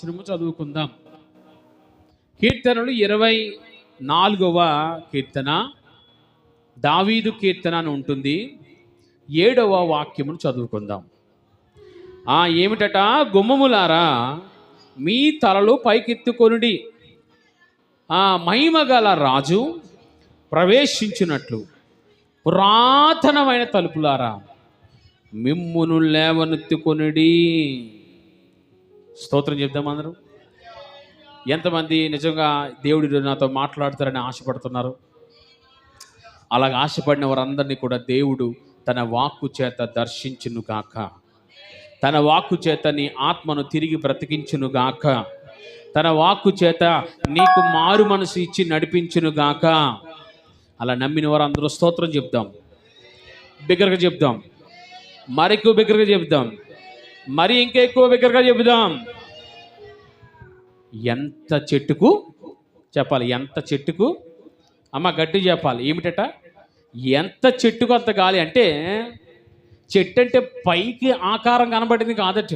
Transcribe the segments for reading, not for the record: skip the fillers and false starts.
వచనము చదువుకుందాం. కీర్తనలు 24వ కీర్తన, దావీదు కీర్తన అని ఉంటుంది. 7వ వాక్యమును చదువుకుందాం. ఏమిటట? గుమ్మములారా మీ తలలు పైకెత్తుకొనుడి, మహిమగల రాజు ప్రవేశించినట్లు పురాతనమైన తలుపులారా మిమ్మును లేవనెత్తుకొనుడి. స్తోత్రం చెప్దాం అందరూ. ఎంతమంది నిజంగా దేవుడు నాతో మాట్లాడతారని ఆశపడుతున్నారు? అలాగ ఆశపడిన వారందరినీ కూడా దేవుడు తన వాక్కు చేత దర్శించును గాక, తన వాక్కు చేత నీ ఆత్మను తిరిగి బ్రతికించును గాక, తన వాక్కు చేత నీకు మారు మనసు ఇచ్చి నడిపించును గాక. అలా నమ్మిన వారు అందరూ స్తోత్రం చెప్దాం. బిగ్గరగా చెప్దాం, మరి ఎక్కువ బిగ్గరగా చెప్దాం, మరి ఇంకా ఎక్కువ బిగ్గరగా చెప్దాం. ఎంత చెట్టుకు చెప్పాలి? ఎంత చెట్టుకు అమ్మ గట్టి చెప్పాలి. ఏమిటట? ఎంత చెట్టుకు అంత గాలి. అంటే చెట్టు అంటే పైకి ఆకారం కనబడింది కాదట.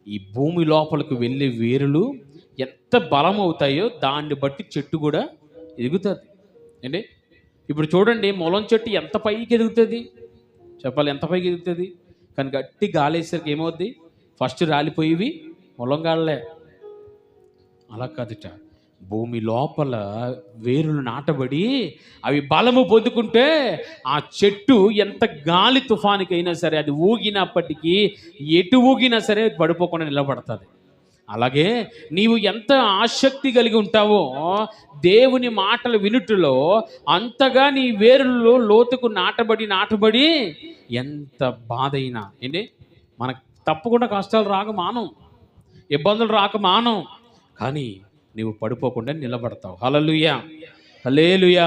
ఈ భూమి లోపలికి వెళ్ళే వేరులు ఎంత బలం అవుతాయో దాన్ని బట్టి చెట్టు కూడా ఎదుగుతుంది. ఏంటి ఇప్పుడు చూడండి, మొలం చెట్టు ఎంత పైకి ఎదుగుతుంది చెప్పాలి? ఎంత పైకి ఎదుగుతుంది? కానీ గట్టి గాలేసరికి ఏమవుద్ది? ఫస్ట్ రాలిపోయేవి మొలం గాళ్ళే. అలా కాదుట, భూమి లోపల వేరులు నాటబడి అవి బలము పొందుకుంటే ఆ చెట్టు ఎంత గాలి తుఫానికైనా సరే, అది ఊగినప్పటికీ ఎటు ఊగినా సరే పడిపోకుండా నిలబడుతుంది. అలాగే నీవు ఎంత ఆసక్తి కలిగి ఉంటావో దేవుని మాటలు వినుటలో, అంతగా నీ వేరుల్లో లోతుకు నాటబడి ఎంత బాధ అయినా ఏంటి మనకు తప్పకుండా కష్టాలు రాక మానం, ఇబ్బందులు రాక మానం, కానీ నీవు పడిపోకుండా నిలబడతావు. హల్లెలూయా, హల్లెలూయా,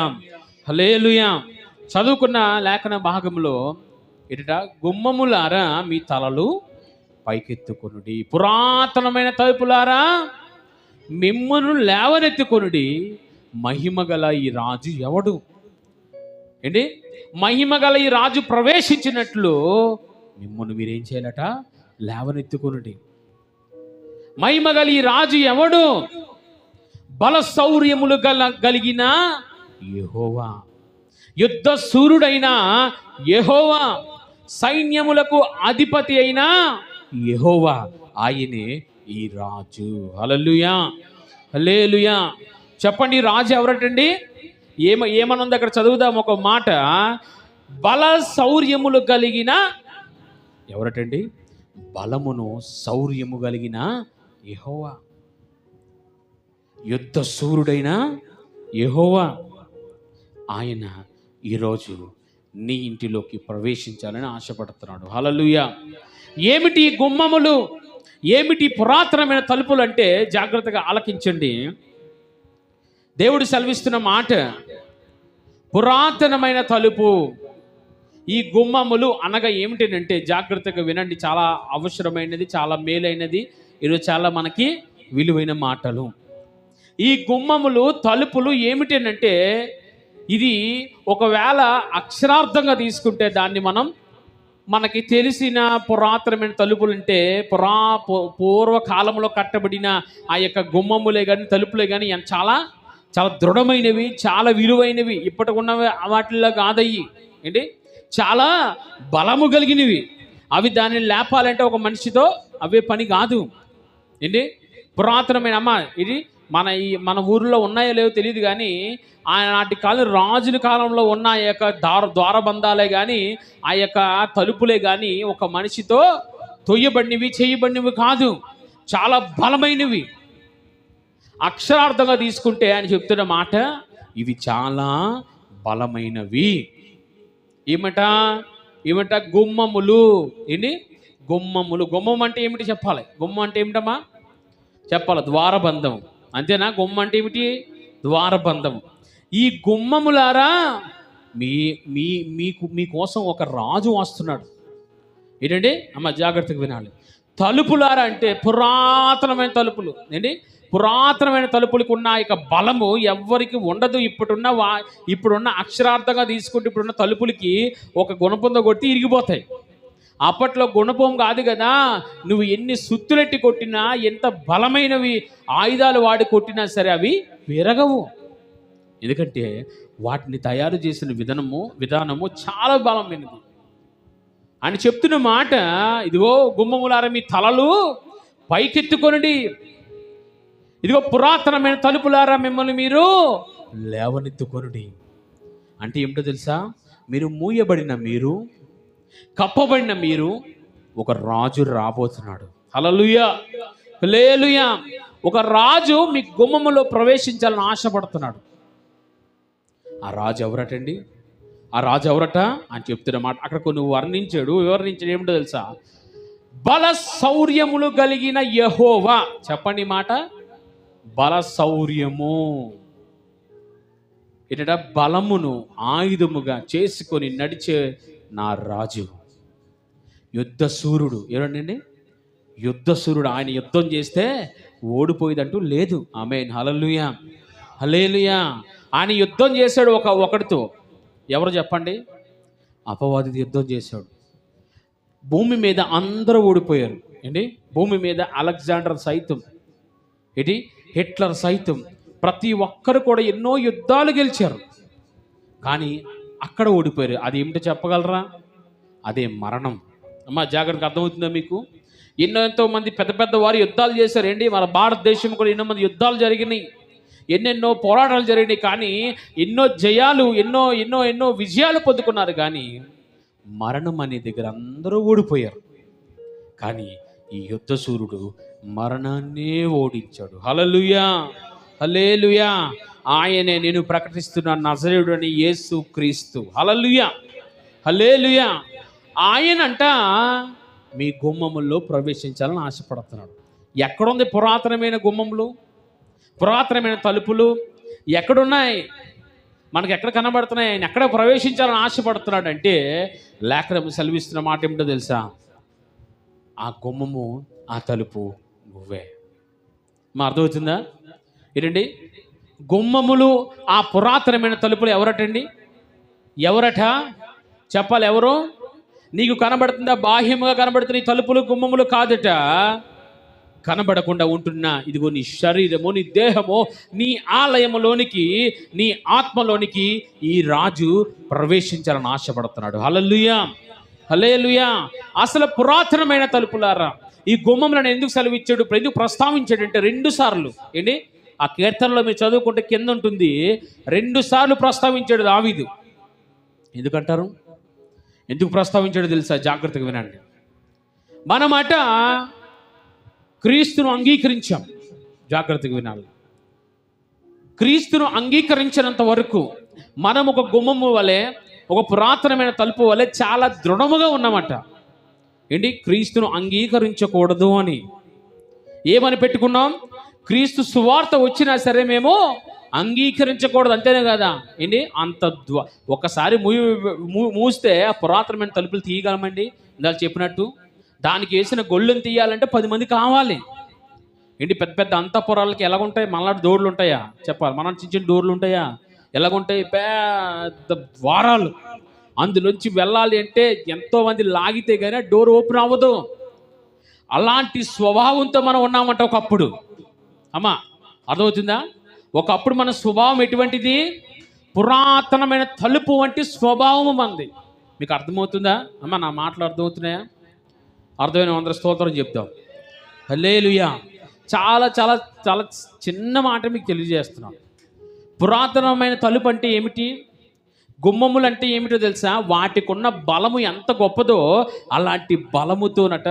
హల్లెలూయా. చదువుకున్న లేఖన భాగంలో ఎటుట? గుమ్మములారా మీ తలలు పైకెత్తుకొనుడి, పురాతనమైన తలుపులారా మిమ్మును లేవనెత్తుకొనుడి, మహిమగల ఈ రాజు ఎవడు? ఏంటి? మహిమగల ఈ రాజు ప్రవేశించినట్లు మిమ్మును మీరేం చేయాలట? లేవనెత్తుకొనుడి. మహిమగల ఈ రాజు ఎవడు? బల శౌర్యములు కలిగిన యెహోవా, యుద్ధ సూరుడైన యెహోవా, సైన్యములకు అధిపతి అయిన యెహోవా, ఆయనే ఈ రాజు. హల్లెలూయా, హల్లెలూయా. చెప్పండి, రాజు ఎవరటండి? ఏమనుంది అక్కడ? చదువుదాం ఒక మాట. బల శౌర్యములు కలిగిన ఎవరటండి? బలమును శౌర్యము కలిగిన యెహోవా, యుద్ధ సూరుడైన యెహోవా, ఆయన ఈరోజు నీ ఇంటిలోకి ప్రవేశించాలని ఆశపడుతున్నాడు. హల్లెలూయా. ఏమిటి గుమ్మములు? ఏమిటి పురాతనమైన తలుపులు అంటే జాగ్రత్తగా ఆలకించండి. దేవుడు సెలవిస్తున్న మాట, పురాతనమైన తలుపు. ఈ గుమ్మములు అనగా ఏమిటంటే జాగ్రత్తగా వినండి, చాలా అవసరమైనది, చాలా మేలైనది, ఈరోజు చాలా మనకి విలువైన మాటలు. ఈ గుమ్మములు, తలుపులు ఏమిటంటే, ఇది ఒకవేళ అక్షరార్థంగా తీసుకుంటే దాన్ని మనకి తెలిసిన పురాతనమైన తలుపులు అంటే పూర్వకాలంలో కట్టబడిన ఆ యొక్క గుమ్మములే కానీ తలుపులే కానీ చాలా చాలా దృఢమైనవి, చాలా విలువైనవి. ఇప్పటికున్న వాటిల్లో కాదయ్యి. ఏంటి? చాలా బలము కలిగినవి. అవి దాన్ని లేపాలంటే ఒక మనిషితో అవే పని కాదు. ఏంటి? పురాతనమైన ఇది మన ఊరిలో ఉన్నాయో లేవో తెలియదు, కానీ ఆనాటి కాలం రాజుల కాలంలో ఉన్న ఆ యొక్క ద్వారబంధాలే కానీ ఆ యొక్క తలుపులే కానీ ఒక మనిషితో తొయ్యబడినవి, చేయబడినవి కాదు, చాలా బలమైనవి. అక్షరార్థంగా తీసుకుంటే ఆయన చెప్తున్న మాట, ఇవి చాలా బలమైనవి. ఏమట? గుమ్మములు. ఏంటి? గుమ్మములు. గుమ్మం అంటే ఏమిటి చెప్పాలి? గుమ్మం అంటే ఏమిటమ్మా చెప్పాలి? ద్వారబంధం. అంతేనా? గుమ్మం అంటే ఏమిటి? ద్వారబంధం. ఈ గుమ్మములారా మీకోసం ఒక రాజు వస్తున్నాడు. ఏంటండి అమ్మ? జాగ్రత్తగా వినాలి. తలుపులారా అంటే పురాతనమైన తలుపులు. ఏంటి? పురాతనమైన తలుపులకు ఉన్న ఇక బలము ఎవ్వరికి ఉండదు. ఇప్పుడున్న అక్షరార్థంగా తీసుకుంటే ఇప్పుడున్న తలుపులకి ఒక గుణపొంద కొట్టి ఇరిగిపోతాయి. అప్పట్లో గుణపం కాదు కదా, నువ్వు ఎన్ని సుత్తులెట్టి కొట్టినా, ఎంత బలమైనవి ఆయుధాలు వాడి కొట్టినా సరే అవి విరగవు. ఎందుకంటే వాటిని తయారు చేసిన విధానము చాలా బలమైనది అని చెప్తున్న మాట. ఇదిగో గుమ్మములారా మీ తలలు పైకెత్తుకొనండి, ఇదిగో పురాతనమైన తలుపులారా మిమ్మల్ని మీరు లేవనెత్తుకొనుడి. అంటే ఏమిటో తెలుసా? మీరు మూయబడిన మీరు, కప్పబడిన మీరు, ఒక రాజు రాబోతున్నాడు. హల్లెలూయా, హల్లెలూయా. ఒక రాజు మీ గుమ్మములో ప్రవేశించాలని ఆశపడుతున్నాడు. ఆ రాజు ఎవరటండి? ఆ రాజు ఎవరట అని చెప్తున్నమాట. అక్కడ కొన్ని వివరించాడు. ఏమిటో తెలుసా? బల శౌర్యములు కలిగిన యెహోవా. చెప్పండి మాట, బల శౌర్యము. ఏంటంటే బలమును ఆయుధముగా చేసుకొని నడిచే నా రాజు, యుద్ధ సూర్యుడు. ఏమండి? యుద్ధ సూర్యుడు. ఆయన యుద్ధం చేస్తే ఓడిపోయేదంటూ లేదు. ఆమేన్, హల్లెలూయా, హల్లెలూయా. ఆయన యుద్ధం చేశాడు ఒకడితో. ఎవరు చెప్పండి? అపవాది యుద్ధం చేశాడు. భూమి మీద అందరూ ఓడిపోయారు. ఏంటి? భూమి మీద అలెగ్జాండర్ సైతం, ఏంటి, హిట్లర్ సైతం, ప్రతి ఒక్కరు కూడా ఎన్నో యుద్ధాలు గెలిచారు. కానీ అక్కడ ఓడిపోయారు. అది ఏమిటో చెప్పగలరా? అదే మరణం. అమ్మ జాగ్రత్తగా అర్థమవుతుందా మీకు? ఎంతో మంది పెద్ద పెద్ద వారు యుద్ధాలు చేశారు. ఏంటి, మన భారతదేశం కూడా ఎన్నో మంది యుద్ధాలు జరిగినాయి, ఎన్నెన్నో పోరాటాలు జరిగినాయి. కానీ ఎన్నో జయాలు, ఎన్నో ఎన్నో ఎన్నో విజయాలు పొందుకున్నారు. కానీ మరణం అనే దగ్గర అందరూ ఓడిపోయారు. కానీ ఈ యుద్ధ సూర్యుడు మరణాన్నే ఓడించాడు. హల్లెలూయా, హల్లెలూయా. ఆయనే నేను ప్రకటిస్తున్న నజరేయుడని యేసు క్రీస్తు. హల్లెలూయా, హల్లెలూయా. ఆయనంట మీ గుమ్మముల్లో ప్రవేశించాలని ఆశపడుతున్నాడు. ఎక్కడుంది పురాతనమైన గుమ్మములు, పురాతనమైన తలుపులు ఎక్కడున్నాయి? మనకు ఎక్కడ కనబడుతున్నాయి? ఆయన ఎక్కడ ప్రవేశించాలని ఆశపడుతున్నాడు అంటే లేఖనం సెలవిస్తున్న మాట ఏమిటో తెలుసా? ఆ గుమ్మము, ఆ తలుపు నువ్వే. మా అర్థమవుతుందా? ఏంటండి? గుమ్మములు, ఆ పురాతనమైన తలుపులు ఎవరటండి? ఎవరట చెప్పాలి? ఎవరు? నీకు కనబడుతుందా? బాహ్యముగా కనబడుతున్న ఈ తలుపులు గుమ్మములు కాదట. కనబడకుండా ఉంటున్నా ఇదిగో నీ శరీరము, నీ దేహము, నీ ఆలయములోనికి, నీ ఆత్మలోనికి ఈ రాజు ప్రవేశించాలని ఆశపడుతున్నాడు. హల్లెలూయా, హల్లెలూయా. అసలు పురాతనమైన తలుపులారా, ఈ గుమ్మములను ఎందుకు సెలవిచ్చాడు, ఎందుకు ప్రస్తావించాడంటే 2 సార్లు. ఏంటి? ఆ కీర్తనలో మీరు చదువుకుంటే కింద ఉంటుంది, 2 సార్లు ప్రస్తావించాడు దావీదు. ఎందుకంటారు? ఎందుకు ప్రస్తావించాడో తెలుసా? జాగ్రత్తగా వినండి. మనమాట క్రీస్తును అంగీకరించాం. జాగ్రత్తగా వినాలి. క్రీస్తును అంగీకరించినంత వరకు మనం ఒక గుమ్మము వలె, ఒక పురాతనమైన తలుపు వలె చాలా దృఢముగా ఉన్నామట. ఏంటి? క్రీస్తును అంగీకరించకూడదు అని ఏమని పెట్టుకున్నాం? క్రీస్తు సువార్త వచ్చినా సరే మేము అంగీకరించకూడదు. అంతేనే కదా? ఏంటి? అంత ఒకసారి మూస్తే ఆ పురాతనమైన తలుపులు తీయగలమండి? ఇందాక చెప్పినట్టు దానికి వేసిన గొళ్ళను తీయాలంటే 10 మంది కావాలి. ఏంటి? పెద్ద పెద్ద అంతఃపురాలకి ఎలాగుంటాయి? మళ్ళీ డోర్లు ఉంటాయా? చెప్పాలి. మన చిన్న చిన్న డోర్లు ఉంటాయా? ఎలాగుంటాయి? పెద్ద ద్వారాలు. అందులోంచి వెళ్ళాలి అంటే ఎంతోమంది లాగితే కానీ డోర్ ఓపెన్ అవ్వదు. అలాంటి స్వభావంతో మనం ఉన్నామంట ఒకప్పుడు. అమ్మా అర్థమవుతుందా? ఒకప్పుడు మన స్వభావం ఎటువంటిది? పురాతనమైన తలుపు వంటి స్వభావం మంది. మీకు అర్థమవుతుందా? అమ్మ నా మాటలు అర్థమవుతున్నాయా? అర్థమైన అందరూ స్తోత్రం చెప్తాం. హల్లెలూయా. చాలా చాలా చాలా చిన్న మాట మీకు తెలియజేస్తున్నాం. పురాతనమైన తలుపు అంటే ఏమిటి, గుమ్మములు అంటే ఏమిటో తెలుసా? వాటికి ఉన్న బలము ఎంత గొప్పదో అలాంటి బలముతోనట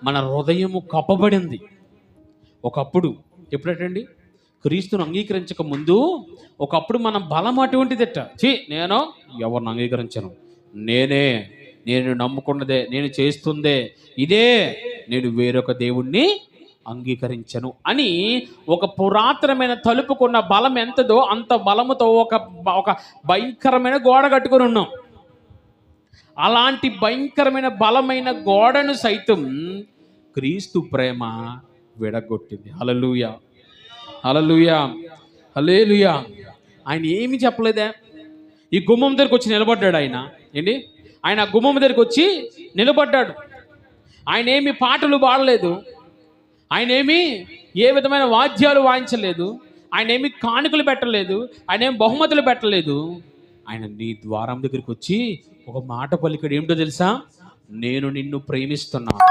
మన హృదయము కప్పబడింది. ఒకప్పుడు ఎప్పుడటండి? క్రీస్తును అంగీకరించక ముందు ఒకప్పుడు మన బలం అటువంటిదట. నేను ఎవరిని అంగీకరించను, నేను నమ్ముకున్నదే, నేను చేస్తుందే ఇదే, నేను వేరొక దేవుణ్ణి అంగీకరించను అని ఒక పురాతనమైన తలుపుకున్న బలం ఎంతదో అంత బలముతో ఒక భయంకరమైన గోడ కట్టుకొని ఉన్నాం. అలాంటి భయంకరమైన బలమైన గోడను సైతం క్రీస్తు ప్రేమ విడగొట్టింది. హల్లెలూయా, హల్లెలూయా, హల్లెలూయా. ఆయన ఏమీ చెప్పలేదే. ఈ గుమ్మం దగ్గరికి వచ్చి నిలబడ్డాడు. ఆయన ఏంటి? ఆయన గుమ్మం దగ్గరికి వచ్చి నిలబడ్డాడు. ఆయన ఏమి పాటలు పాడలేదు, ఆయన ఏమి ఏ విధమైన వాద్యాలు వాయించలేదు, ఆయన ఏమి కానుకలు పెట్టలేదు, ఆయన ఏమి బహుమతులు పెట్టలేదు. ఆయన నీ ద్వారం దగ్గరికి వచ్చి ఒక మాట పలికాడు. ఏమిటో తెలుసా? నేను నిన్ను ప్రేమిస్తున్నాను.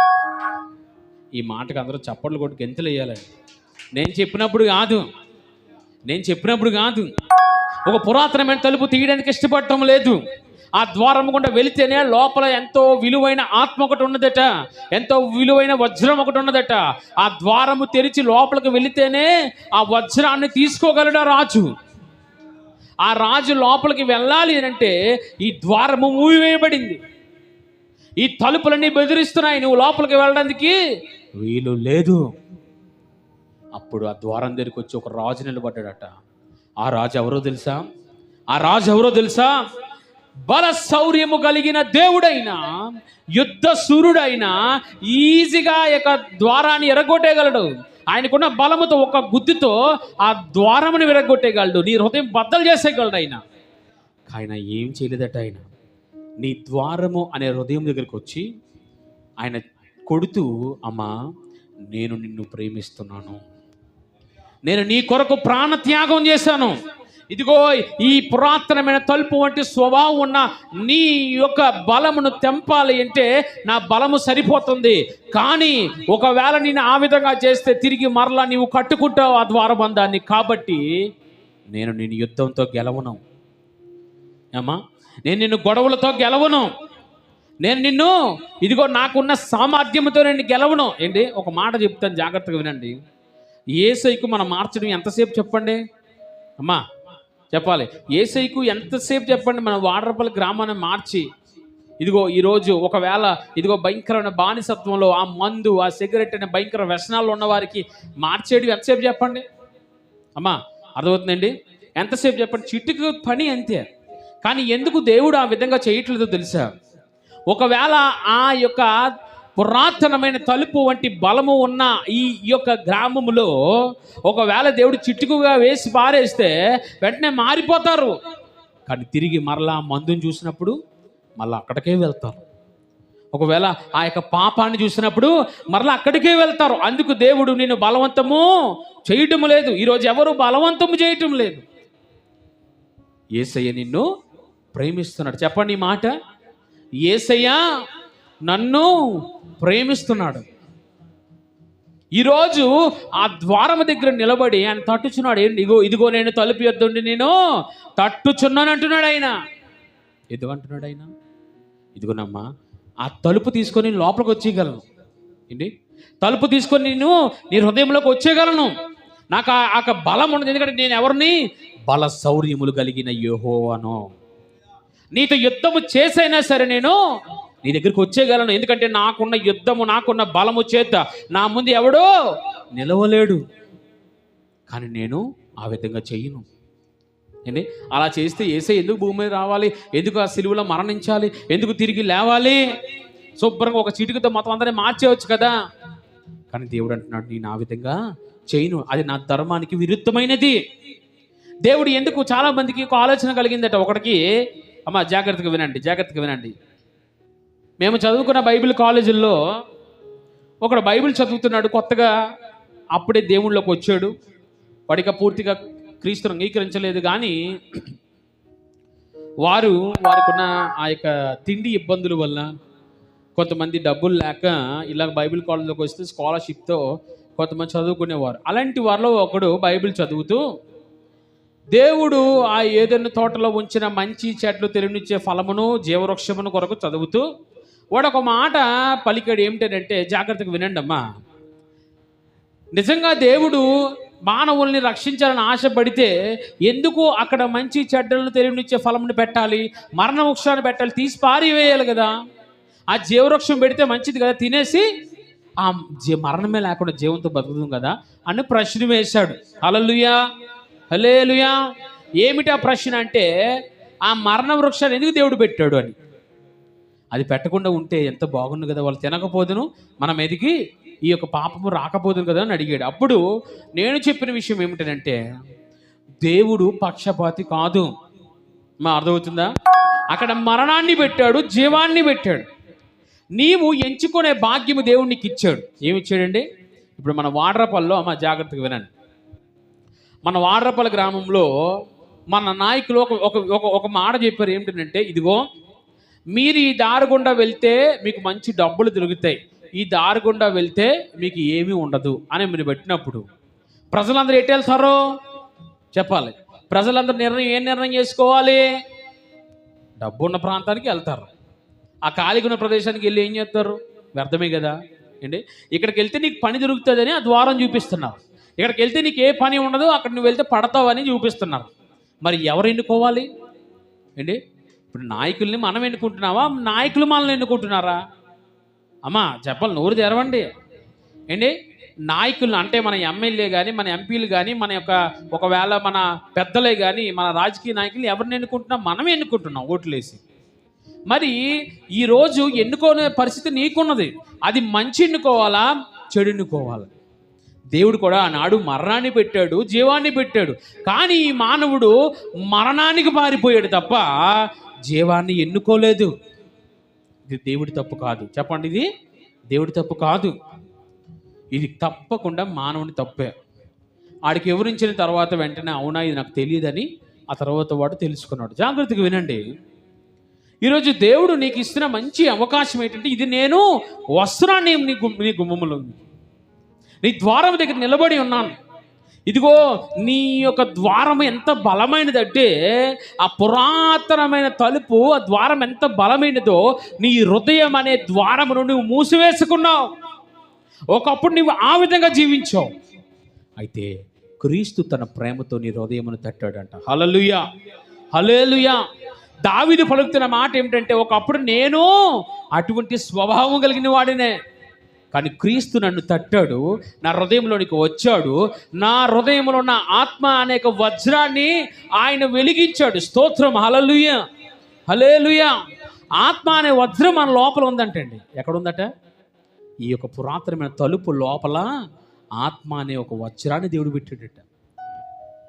ఈ మాటకు అందరూ చప్పట్లు కొట్టి గెంతులు వేయాలండి. నేను చెప్పినప్పుడు కాదు. ఒక పురాతనమైన తలుపు తీయడానికి ఇష్టపడటం లేదు. ఆ ద్వారం గుండా వెళితేనే లోపల ఎంతో విలువైన ఆత్మ ఒకటి ఉన్నదట, ఎంతో విలువైన వజ్రం ఒకటి ఉన్నదట. ఆ ద్వారము తెరిచి లోపలికి వెళితేనే ఆ వజ్రాన్ని తీసుకోగలడు రాజు. ఆ రాజు లోపలికి వెళ్ళాలి అంటే ఈ ద్వారము మూసివేయబడింది. ఈ తలుపులన్నీ బెదిరిస్తున్నాయి, నువ్వు లోపలికి వెళ్ళడానికి వీలు లేదు. అప్పుడు ఆ ద్వారం దగ్గరికి వచ్చి ఒక రాజు నిలబడ్డాడట. ఆ రాజు ఎవరో తెలుసా? బల శౌర్యము కలిగిన దేవుడైనా, యుద్ధ సూర్యుడైనా ఈజీగా యొక్క ద్వారాన్ని ఎరగొట్టేయగలడు. ఆయనకున్న బలముతో ఒక గుద్దుతో ఆ ద్వారముని విరగొట్టేయగలడు. నీ హృదయం బద్దలు చేసేయగలడు ఆయన ఏం చేయలేదట. ఆయన నీ ద్వారము అనే హృదయం దగ్గరికి వచ్చి ఆయన కొడుతూ, అమ్మా నేను నిన్ను ప్రేమిస్తున్నాను, నేను నీ కొరకు ప్రాణ త్యాగం చేశాను. ఇదిగో ఈ పురాతనమైన తలుపు వంటి స్వభావం ఉన్న నీ యొక్క బలమును తెంపాలి అంటే నా బలము సరిపోతుంది, కానీ ఒకవేళ నేను ఆ విధంగా చేస్తే తిరిగి మరలా నీవు కట్టుకుంటావు ఆ ద్వారబంధాన్ని. కాబట్టి నేను నిన్ను యుద్ధంతో గెలవను అమ్మా, నేను నిన్ను గొడవలతో గెలవను, నేను నిన్ను ఇదిగో నాకున్న సామర్థ్యంతో నేను గెలవను. ఏంటి ఒక మాట చెప్తాను, జాగ్రత్తగా వినండి. యేసయ్యకు మనం మార్చడం ఎంతసేపు చెప్పండి అమ్మా, చెప్పాలి. యేసయ్యకు ఎంతసేపు చెప్పండి మనం వాడరపల్లి గ్రామాన్ని మార్చి ఇదిగో ఈరోజు ఒకవేళ ఇదిగో భయంకరమైన బానిసత్వంలో ఆ మందు ఆ సిగరెట్ అనే భయంకర వ్యసనాలు ఉన్న వారికి మార్చేది ఎంతసేపు చెప్పండి అమ్మా, అర్థమవుతుందండి? ఎంతసేపు చెప్పండి? చిట్టుకు పని అంతే. కానీ ఎందుకు దేవుడు ఆ విధంగా చేయట్లేదో తెలుసా? ఒకవేళ ఆ యొక్క పురాతనమైన తలుపు వంటి బలము ఉన్న ఈ యొక్క గ్రామములో ఒకవేళ దేవుడు చిట్టుకుగా వేసి పారేస్తే వెంటనే మారిపోతారు. కానీ తిరిగి మరలా మందుని చూసినప్పుడు మళ్ళీ అక్కడికే వెళ్తారు. ఒకవేళ ఆ యొక్క పాపాన్ని చూసినప్పుడు మరలా అక్కడికే వెళ్తారు. అందుకు దేవుడు నిన్ను బలవంతము చేయటం లేదు. ఈరోజు ఎవరు బలవంతము చేయటం లేదు. యేసయ్య నిన్ను ప్రేమిస్తున్నాడు. చెప్పండి ఈ మాట, యేసయ్య నన్ను ప్రేమిస్తున్నాడు. ఈరోజు ఆ ద్వారం దగ్గర నిలబడి ఆయన తట్టుచున్నాడు. ఇదిగో నేను తలుపు యొద్దండి నేను తట్టుచున్నాను అంటున్నాడు ఆయన. ఎందుకు అంటున్నాడు ఆయన? ఇదిగోనమ్మా, ఆ తలుపు తీసుకొని లోపలికి వచ్చేయగలను. ఏంటి తలుపు తీసుకొని నేను నీ హృదయంలోకి వచ్చేయగలను. నాకు ఆ బలం ఉండదు. ఎందుకంటే నేను ఎవరిని? బల శౌర్యములు కలిగిన యెహోవాను. నీతో యుద్ధము చేసైనా సరే నేను నీ దగ్గరికి వచ్చేయగలను. ఎందుకంటే నాకున్న యుద్ధము, నాకున్న బలము చేత నా ముందు ఎవడో నిలవలేడు. కానీ నేను ఆ విధంగా చెయ్యను. ఏంటి అలా చేస్తే యేసయ్య ఎందుకు భూమి మీద రావాలి? ఎందుకు ఆ సిలువలో మరణించాలి? ఎందుకు తిరిగి లేవాలి? శుభ్రంగా ఒక చిటికతో మొత్తం అందరినీ మార్చేయవచ్చు కదా. కానీ దేవుడు అంటున్నాడు, నేను ఆ విధంగా చేయను, అది నా ధర్మానికి విరుద్ధమైనది. దేవుడు ఎందుకు? చాలా మందికి ఒక ఆలోచన కలిగిందట. ఒకటికి అమ్మ జాగ్రత్తగా వినండి. మేము చదువుకున్న బైబిల్ కాలేజీల్లో ఒకడు బైబిల్ చదువుతున్నాడు కొత్తగా, అప్పుడే దేవుళ్ళలోకి వచ్చాడు. వాడిక పూర్తిగా క్రీస్తును అంగీకరించలేదు. కానీ వారికున్న ఆ యొక్క తిండి ఇబ్బందుల వల్ల, కొంతమంది డబ్బులు లేక ఇలా బైబిల్ కాలేజీలోకి వస్తే స్కాలర్షిప్తో కొంతమంది చదువుకునేవారు. అలాంటి వారిలో ఒకడు బైబిల్ చదువుతూ దేవుడు ఆ ఏదైనా తోటలో ఉంచిన మంచి చెట్లు తెలివినిచ్చే ఫలమును జీవవృక్షమును కొరకు చదువుతూ వాడు ఒక మాట పలికాడు. ఏమిటంటే జాగ్రత్తగా వినండి అమ్మా, నిజంగా దేవుడు మానవుల్ని రక్షించాలని ఆశపడితే ఎందుకు అక్కడ మంచి చెడ్డలను తెలివినిచ్చే ఫలమును పెట్టాలి, మరణ వృక్షాన్ని పెట్టాలి, తీసి పారివేయాలి కదా. ఆ జీవవృక్షం పెడితే మంచిది కదా, తినేసి ఆ మరణమే లేకుండా జీవంతో బతుకుతుంది కదా అని ప్రశ్న వేశాడు. హల్లెలూయా. ఏమిటి ఆ ప్రశ్న అంటే, ఆ మరణ వృక్షాన్ని ఎందుకు దేవుడు పెట్టాడు అని. అది పెట్టకుండా ఉంటే ఎంత బాగుండు కదా, వాళ్ళు తినకపోదును, మనం ఎదిగి ఈ యొక్క పాపము రాకపోదును కదా అని అడిగాడు. అప్పుడు నేను చెప్పిన విషయం ఏమిటంటే, దేవుడు పక్షపాతి కాదు. మా అర్థమవుతుందా? అక్కడ మరణాన్ని పెట్టాడు, జీవాన్ని పెట్టాడు. నీవు ఎంచుకునే భాగ్యము దేవుడు నీకు ఇచ్చాడు. ఏమి ఇచ్చాడండి? ఇప్పుడు మన వాడ్రపల్లిలో, అమ్మ జాగ్రత్తగా వినండి, మన వాడ్రపల్లి గ్రామంలో మన నాయకులు ఒక మాట చెప్పారు. ఏమిటంటే, ఇదిగో మీరు ఈ దారి గుండా వెళ్తే మీకు మంచి డబ్బులు దొరుకుతాయి, ఈ దారి గుండా వెళ్తే మీకు ఏమీ ఉండదు అని మీరు పెట్టినప్పుడు ప్రజలందరూ ఎటు వెళ్తారో చెప్పాలి. ప్రజలందరూ ఏం నిర్ణయం చేసుకోవాలి? డబ్బు ఉన్న ప్రాంతానికి వెళ్తారు. ఆ ఖాళీగా ఉన్న ప్రదేశానికి వెళ్ళి ఏం చేస్తారు? వ్యర్థమే కదా ఏంటి. ఇక్కడికి వెళ్తే నీకు పని దొరుకుతుందని ఆ ద్వారం చూపిస్తున్నారు. ఇక్కడికి వెళ్తే నీకు ఏ పని ఉండదు, అక్కడ నువ్వు వెళ్తే పడతావని చూపిస్తున్నారు. మరి ఎవరు ఎన్నుకోవాలి ఏంటి? ఇప్పుడు నాయకుల్ని మనం ఎన్నుకుంటున్నావా, నాయకులు మనల్ని ఎన్నుకుంటున్నారా? అమ్మా చెప్పాలి, నోరు తెరవండి ఏంటి. నాయకులు అంటే మన ఎమ్మెల్యే కానీ, మన ఎంపీలు కానీ, మన యొక్క ఒకవేళ మన పెద్దలే కానీ, మన రాజకీయ నాయకులు ఎవరిని ఎన్నుకుంటున్నాం? మనమే ఎన్నుకుంటున్నాం ఓట్లేసి. మరి ఈరోజు ఎన్నుకోనే పరిస్థితి నీకున్నది. అది మంచి ఎన్నుకోవాలా, చెడు ఎన్నుకోవాలా? దేవుడు కూడా ఆనాడు మరణాన్ని పెట్టాడు, జీవాన్ని పెట్టాడు. కానీ ఈ మానవుడు మరణానికి పారిపోయాడు తప్ప జీవాన్ని ఎన్నుకోలేదు. ఇది దేవుడి తప్పు కాదు. చెప్పండి, ఇది దేవుడి తప్పు కాదు. ఇది తప్పకుండా మానవుని తప్పే. ఆడికి వివరించిన తర్వాత వెంటనే అవునా ఇది నాకు తెలియదని ఆ తర్వాత వాడు తెలుసుకున్నాడు. జాగ్రత్తగా వినండి. ఈరోజు దేవుడు నీకు ఇస్తున్న మంచి అవకాశం ఏంటంటే, ఇది నేను వస్త్రాన్ని నీ గుమ్మములో, నీ ద్వారం దగ్గర నిలబడి ఉన్నాను. ఇదిగో నీ యొక్క ద్వారం ఎంత బలమైనదంటే, ఆ పురాతనమైన తలుపు, ఆ ద్వారం ఎంత బలమైనదో నీ హృదయం అనే ద్వారమును నువ్వు మూసివేసుకున్నావు. ఒకప్పుడు నువ్వు ఆ విధంగా జీవించావు. అయితే క్రీస్తు తన ప్రేమతో నీ హృదయమును తట్టాడంట. హల్లెలూయా, హల్లెలూయా. దావీదు పలుకుతున్న మాట ఏమిటంటే, ఒకప్పుడు నేను అటువంటి స్వభావం కలిగిన వాడినే, కానీ క్రీస్తు నన్ను తట్టాడు, నా హృదయంలోనికి వచ్చాడు, నా హృదయంలో ఉన్న ఆత్మ అనేక వజ్రాన్ని ఆయన వెలిగించాడు. స్తోత్రం, హల్లెలూయా, హల్లెలూయా. ఆత్మ అనే వజ్రం మన లోపల ఉందంటండి. ఎక్కడుందట? ఈ యొక్క పురాతనమైన తలుపు లోపల ఆత్మ అనే ఒక వజ్రాన్ని దేవుడు పెట్టాడట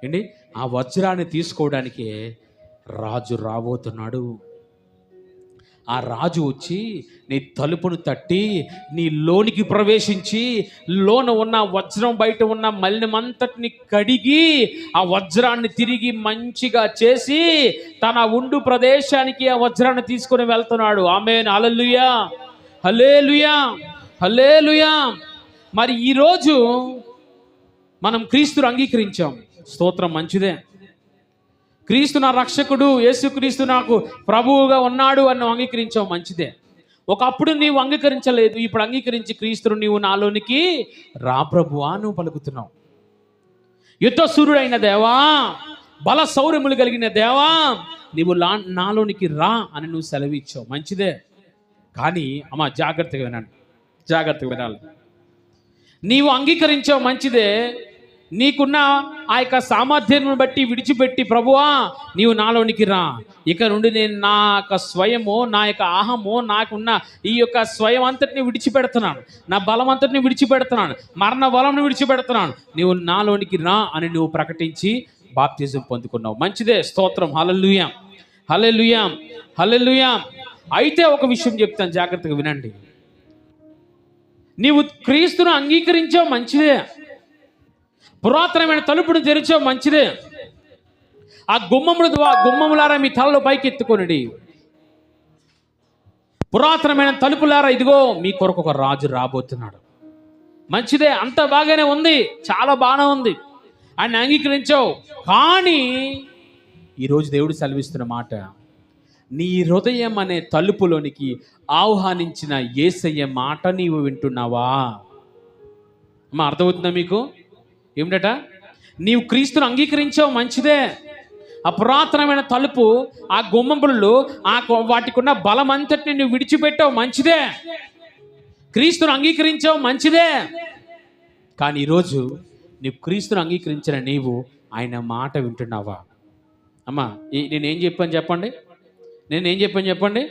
ఏంటి. ఆ వజ్రాన్ని తీసుకోవడానికి రాజు రాబోతున్నాడు. ఆ రాజు వచ్చి నీ తలుపును తట్టి నీ లోనికి ప్రవేశించి లోన ఉన్న వజ్రం బయట ఉన్న మలినమంతటిని కడిగి ఆ వజ్రాన్ని తిరిగి మంచిగా చేసి తన ఉండు ప్రదేశానికి ఆ వజ్రాన్ని తీసుకొని వెళ్తున్నాడు. ఆమేన్, హల్లెలూయా, హల్లెలూయా, హల్లెలూయా. మరి ఈరోజు మనం క్రీస్తును అంగీకరించాం. స్తోత్రం, మంచిదే. క్రీస్తు నా రక్షకుడు, యేసుక్రీస్తు నాకు ప్రభువుగా ఉన్నాడు అని అంగీకరించావు, మంచిదే. ఒకప్పుడు నీవు అంగీకరించలేదు, ఇప్పుడు అంగీకరించి క్రీస్తును నీవు నాలోనికి రా ప్రభువా నువ్వు పలుకుతున్నావు. యుద్ధ సూర్యుడైన దేవా, బల శౌర్యములు కలిగిన దేవా, నీవు నాలోనికి రా అని నువ్వు సెలవిచ్చావు, మంచిదే. కానీ అమ్మా జాగ్రత్తగా వినండి, జాగ్రత్తగా వినాలి. నీవు అంగీకరించావు, మంచిదే. నీకున్న ఆ యొక్క సామర్థ్యాన్ని బట్టి విడిచిపెట్టి ప్రభువా నీవు నాలోనికి రా, ఇక నుండి నేను నా యొక్క స్వయము, నా యొక్క అహము, నాకున్న ఈ యొక్క స్వయం అంతటిని విడిచిపెడుతున్నాను, నా బలం అంతటిని విడిచిపెడుతున్నాను, మరణ బలంను విడిచిపెడుతున్నాను, నీవు నాలోనికి రా అని నువ్వు ప్రకటించి బాప్తిజం పొందుకున్నావు, మంచిదే. స్తోత్రం, హల్లెలూయా, హల్లెలూయా, హల్లెలూయా. అయితే ఒక విషయం చెప్తాను, జాగ్రత్తగా వినండి. నీవు క్రీస్తును అంగీకరించావు, మంచిదే. పురాతనమైన తలుపును తెరిచావు, మంచిదే. ఆ గుమ్మములారా మీ తలలో పైకి ఎత్తుకొనిడి. పురాతనమైన తలుపులారా, ఇదిగో మీ కొరకు ఒక రాజు రాబోతున్నాడు, మంచిదే. అంత బాగానే ఉంది, చాలా బాగానే ఉంది, ఆయన అంగీకరించావు. కానీ ఈరోజు దేవుడు సెలవిస్తున్న మాట, నీ హృదయం అనే తలుపులోనికి ఆహ్వానించిన యేసయ్య మాట నీవు వింటున్నావా? అమ్మా అర్థమవుతుందా మీకు? ఏమిటట? నీవు క్రీస్తును అంగీకరించావు, మంచిదే. ఆ పురాతనమైన తలుపు, ఆ గుమ్మములు, వాటికి ఉన్న బలం అంతటిని నువ్వు విడిచిపెట్టావు, మంచిదే. క్రీస్తును అంగీకరించావు, మంచిదే. కానీ ఈరోజు నీవు క్రీస్తును అంగీకరించిన నీవు ఆయన మాట వింటున్నావా? అమ్మా నేనేం చెప్పాను చెప్పండి, నేనేం చెప్పాను చెప్పండి,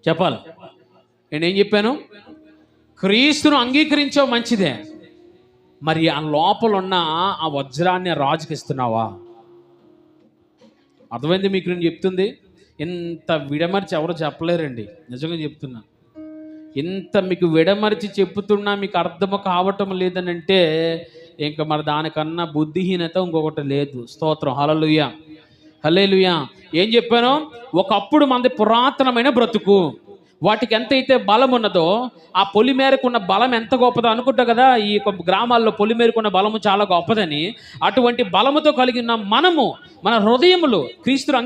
చెప్పాలి. నేనేం చెప్పాను? క్రీస్తును అంగీకరించావు, మంచిదే. మరి ఆ లోపల ఉన్న ఆ వజ్రాన్ని రాజుకి ఇస్తున్నావా? అర్థమైంది మీకు నేను చెప్తుంది? ఇంత విడమర్చి ఎవరు చెప్పలేరండి, నిజంగా చెప్తున్నా. ఇంత మీకు విడమరిచి చెప్పుతున్నా మీకు అర్థము కావటం లేదనంటే ఇంకా మరి దానికన్నా బుద్ధిహీనత ఇంకొకటి లేదు. స్తోత్రం. హల్లెలూయా, హల్లెలూయా. ఏం చెప్పాను? ఒకప్పుడు మనది పురాతనమైన బ్రతుకు, వాటికి ఎంతైతే బలం ఉన్నదో ఆ పొలిమేరకు ఉన్న బలం ఎంత గొప్పదో అనుకుంటా కదా. ఈ గ్రామాల్లో పొలిమేరకు ఉన్న బలము చాలా గొప్పదని. అటువంటి బలముతో కలిగిన మనము మన హృదయములు క్రీస్తును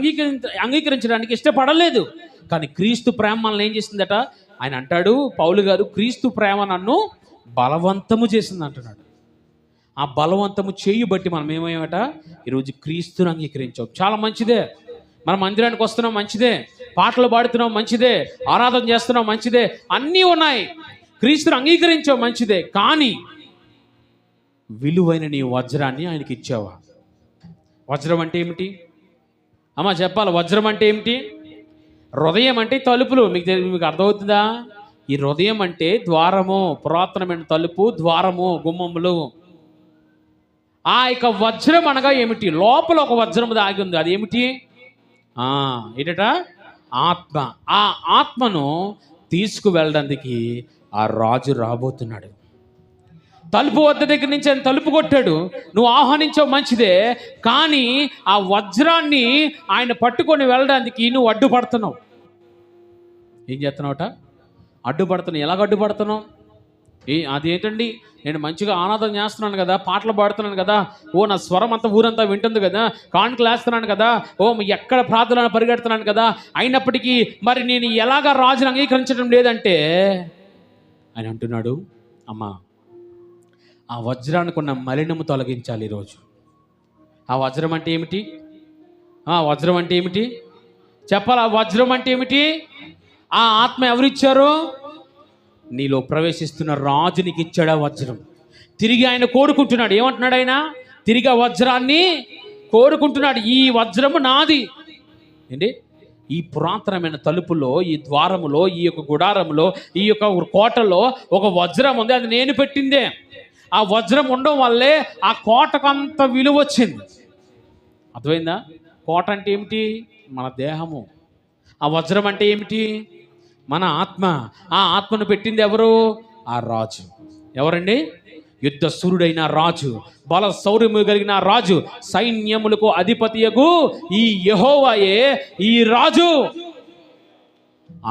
అంగీకరించడానికి ఇష్టపడలేదు. కానీ క్రీస్తు ప్రేమ మనల్ని ఏం చేసిందట? ఆయన అంటాడు, పౌలు గారు, క్రీస్తు ప్రేమ నన్ను బలవంతము చేసింది అంటున్నాడు. ఆ బలవంతము చేయబట్టి మనం ఏమయ్యామట? ఈరోజు క్రీస్తుని అంగీకరించాం. చాలా మంచిదే. మనం మందిరానికి వస్తున్నాం, మంచిదే. పాటలు పాడుతున్నాం, మంచిదే. ఆరాధన చేస్తున్నాం, మంచిదే. అన్నీ ఉన్నాయి. క్రీస్తుని అంగీకరించావు, మంచిదే. కానీ విలువైన నీ వజ్రాన్ని ఆయనకి ఇచ్చావా? వజ్రం అంటే ఏమిటి అమ్మా? చెప్పాలి. వజ్రం అంటే ఏమిటి? హృదయం అంటే తలుపులు. మీకు అర్థమవుతుందా? ఈ హృదయం అంటే ద్వారము, పురాతనమైన తలుపు, ద్వారము, గుమ్మములు. ఆ యొక్క వజ్రం అనగా ఏమిటి? లోపల ఒక వజ్రం దాగి ఉంది. అది ఏమిటి? ఏంటట? ఆత్మ. ఆ ఆత్మను తీసుకువెళ్ళడానికి ఆ రాజు రాబోతున్నాడు. తలుపు వద్ద దగ్గర నుంచి ఆయన తలుపు కొట్టాడు. నువ్వు ఆహ్వానించావు, మంచిదే. కానీ ఆ వజ్రాన్ని ఆయన పట్టుకొని వెళ్ళడానికి నువ్వు అడ్డుపడుతున్నావు. ఏం చేస్తున్నావుట? అడ్డుపడుతున్నావు. ఎలాగ అడ్డుపడుతున్నావు? అదేంటండి, నేను మంచిగా ఆరాధన చేస్తున్నాను కదా, పాటలు పాడుతున్నాను కదా, నా స్వరం అంతా ఊరంతా వింటుంది కదా, కానుకలు వేస్తున్నాను కదా, ఎక్కడ ప్రార్థనలు పరిగెడుతున్నాను కదా, అయినప్పటికీ మరి నేను ఎలాగా రాజును అంగీకరించడం లేదంటే ఆయన అంటున్నాడు, అమ్మా, ఆ వజ్రానికి ఉన్న మలినము తొలగించాలి ఈరోజు. ఆ వజ్రం అంటే ఏమిటి? వజ్రం అంటే ఏమిటి చెప్పాలి? ఆ వజ్రం అంటే ఏమిటి? ఆ ఆత్మ ఎవరిచ్చారు? నీలో ప్రవేశిస్తున్న రాజు నీకు ఇచ్చాడు ఆ వజ్రం. తిరిగి ఆయన కోరుకుంటున్నాడు. ఏమంటున్నాడు ఆయన? తిరిగి ఆ వజ్రాన్ని కోరుకుంటున్నాడు. ఈ వజ్రము నాది. ఏంటి? ఈ పురాతనమైన తలుపులో, ఈ ద్వారములో, ఈ యొక్క గుడారములో, ఈ యొక్క కోటలో ఒక వజ్రం ఉంది. అది నేను పెట్టిందే. ఆ వజ్రం ఉండడం వల్లే ఆ కోటకంత విలువ వచ్చింది. అర్థమైందా? కోట అంటే ఏమిటి? మన దేహము. ఆ వజ్రం అంటే ఏమిటి? మన ఆత్మ. ఆ ఆత్మను పెట్టింది ఎవరు? ఆ రాజు. ఎవరండి? యుద్ధ సూర్యుడైన రాజు, బల శౌర్యము కలిగిన రాజు, సైన్యములకు అధిపతియగు ఈ యెహోవాయే ఈ రాజు.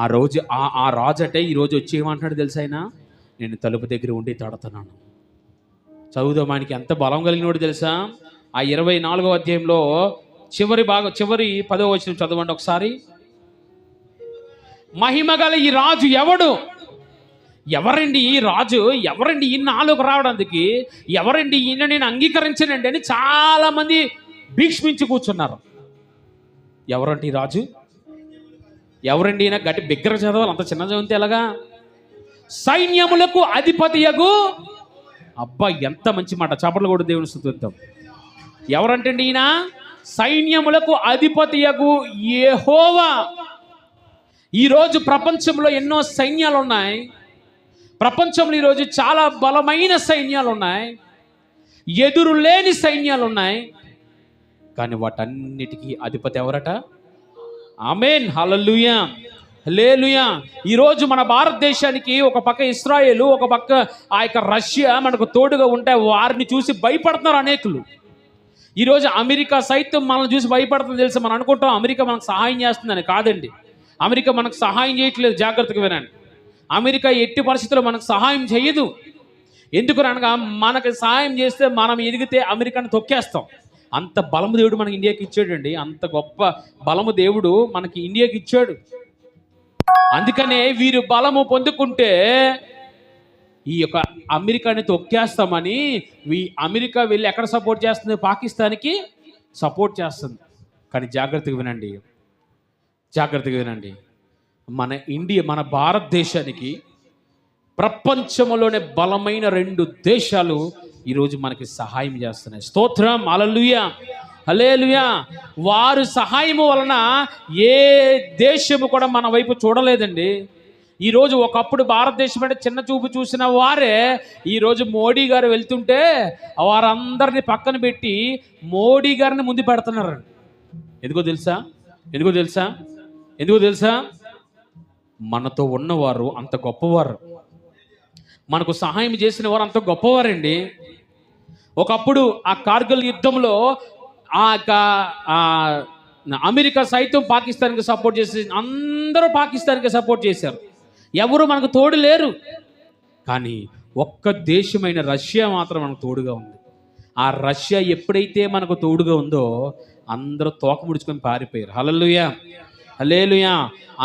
ఆ రోజు ఆ రాజు అంటే ఈరోజు వచ్చి ఏమంటున్నాడు తెలుసా? ఆయన, నేను తలుపు దగ్గర ఉండి తడుతున్నాను. చదువుదాం. ఆయనకి ఎంత బలం కలిగినోడు తెలుసా? ఆ 24వ అధ్యాయంలో చివరి 10వ వచనం చదవండి ఒకసారి. మహిమ గల ఈ రాజు ఎవడు? ఎవరండి ఈ రాజు? ఎవరండి ఈయన నాలోకి రావడానికి? ఎవరండి ఈయన నేను అంగీకరించనండి అని చాలా మంది భీష్మించి కూర్చున్నారు. ఎవరండి ఈ రాజు? ఎవరండి ఈయన? గట్టి బిగ్గర చదవాలి, అంత చిన్న చదివితే ఎలాగా? సైన్యములకు అధిపతియగు. అబ్బా, ఎంత మంచి మాట! చప్పట్లు కూడా దేవుని స్తుతిద్దాం. ఎవరంటే ఈయన? సైన్యములకు అధిపతియగు యెహోవా. ఈరోజు ప్రపంచంలో ఎన్నో సైన్యాలు ఉన్నాయి. ప్రపంచంలో ఈరోజు చాలా బలమైన సైన్యాలు ఉన్నాయి, ఎదురు లేని సైన్యాలు ఉన్నాయి. కానీ వాటన్నిటికీ అధిపతి ఎవరట? ఆమేన్, హల్లెలూయా, హల్లెలూయా. ఈరోజు మన భారతదేశానికి ఒక పక్క ఇస్రాయేలు, ఒక పక్క ఆ యొక్క రష్యా మనకు తోడుగా ఉంటే వారిని చూసి భయపడుతున్నారు అనేకులు. ఈరోజు అమెరికా సైతం మనల్ని చూసి భయపడుతుంది. తెలుసు, మనం అనుకుంటాం అమెరికా మనకు సహాయం చేస్తుందని. కాదండి, అమెరికా మనకు సహాయం చేయట్లేదు. జాగ్రత్తగా వినండి. అమెరికా ఎట్టి పరిస్థితుల్లో మనకు సహాయం చేయదు. ఎందుకు అనగా మనకు సహాయం చేస్తే మనం ఎదిగితే అమెరికాను తొక్కేస్తాం. అంత బలము దేవుడు మనకి ఇండియాకి ఇచ్చాడండి. అంత గొప్ప బలము దేవుడు మనకి ఇండియాకి ఇచ్చాడు. అందుకనే వీరు బలము పొందుకుంటే ఈ యొక్క అమెరికాని తొక్కేస్తామని అమెరికా వెళ్ళి ఎక్కడ సపోర్ట్ చేస్తుంది? పాకిస్తాన్కి సపోర్ట్ చేస్తుంది. కానీ జాగ్రత్తగా వినండి, జాగ్రత్తగా వినండి. మన భారతదేశానికి ప్రపంచంలోనే బలమైన 2 దేశాలు ఈరోజు మనకి సహాయం చేస్తున్నాయి. స్తోత్రం, హల్లెలూయా, హల్లెలూయా. వారు సహాయము వలన ఏ దేశము కూడా మన వైపు చూడలేదండి. ఈరోజు ఒకప్పుడు భారతదేశం అంటే చిన్న చూపు చూసిన వారే ఈరోజు మోడీ గారు వెళ్తుంటే వారందరినీ పక్కన పెట్టి మోడీ గారిని ముందు పెడుతున్నారు. ఎందుకో తెలుసా? మనతో ఉన్నవారు అంత గొప్పవారు, మనకు సహాయం చేసిన వారు అంత గొప్పవారండి. ఒకప్పుడు ఆ కార్గిల్ యుద్ధంలో ఆ అమెరికా సైతం పాకిస్తాన్కి సపోర్ట్ చేసి, అందరూ పాకిస్తాన్కి సపోర్ట్ చేశారు. ఎవరు మనకు తోడు లేరు. కానీ ఒక్క దేశమైన రష్యా మాత్రం మనకు తోడుగా ఉంది. ఆ రష్యా ఎప్పుడైతే మనకు తోడుగా ఉందో అందరూ తోక ముడుచుకొని పారిపోయారు. హల్లెలూయా, హల్లెలూయా.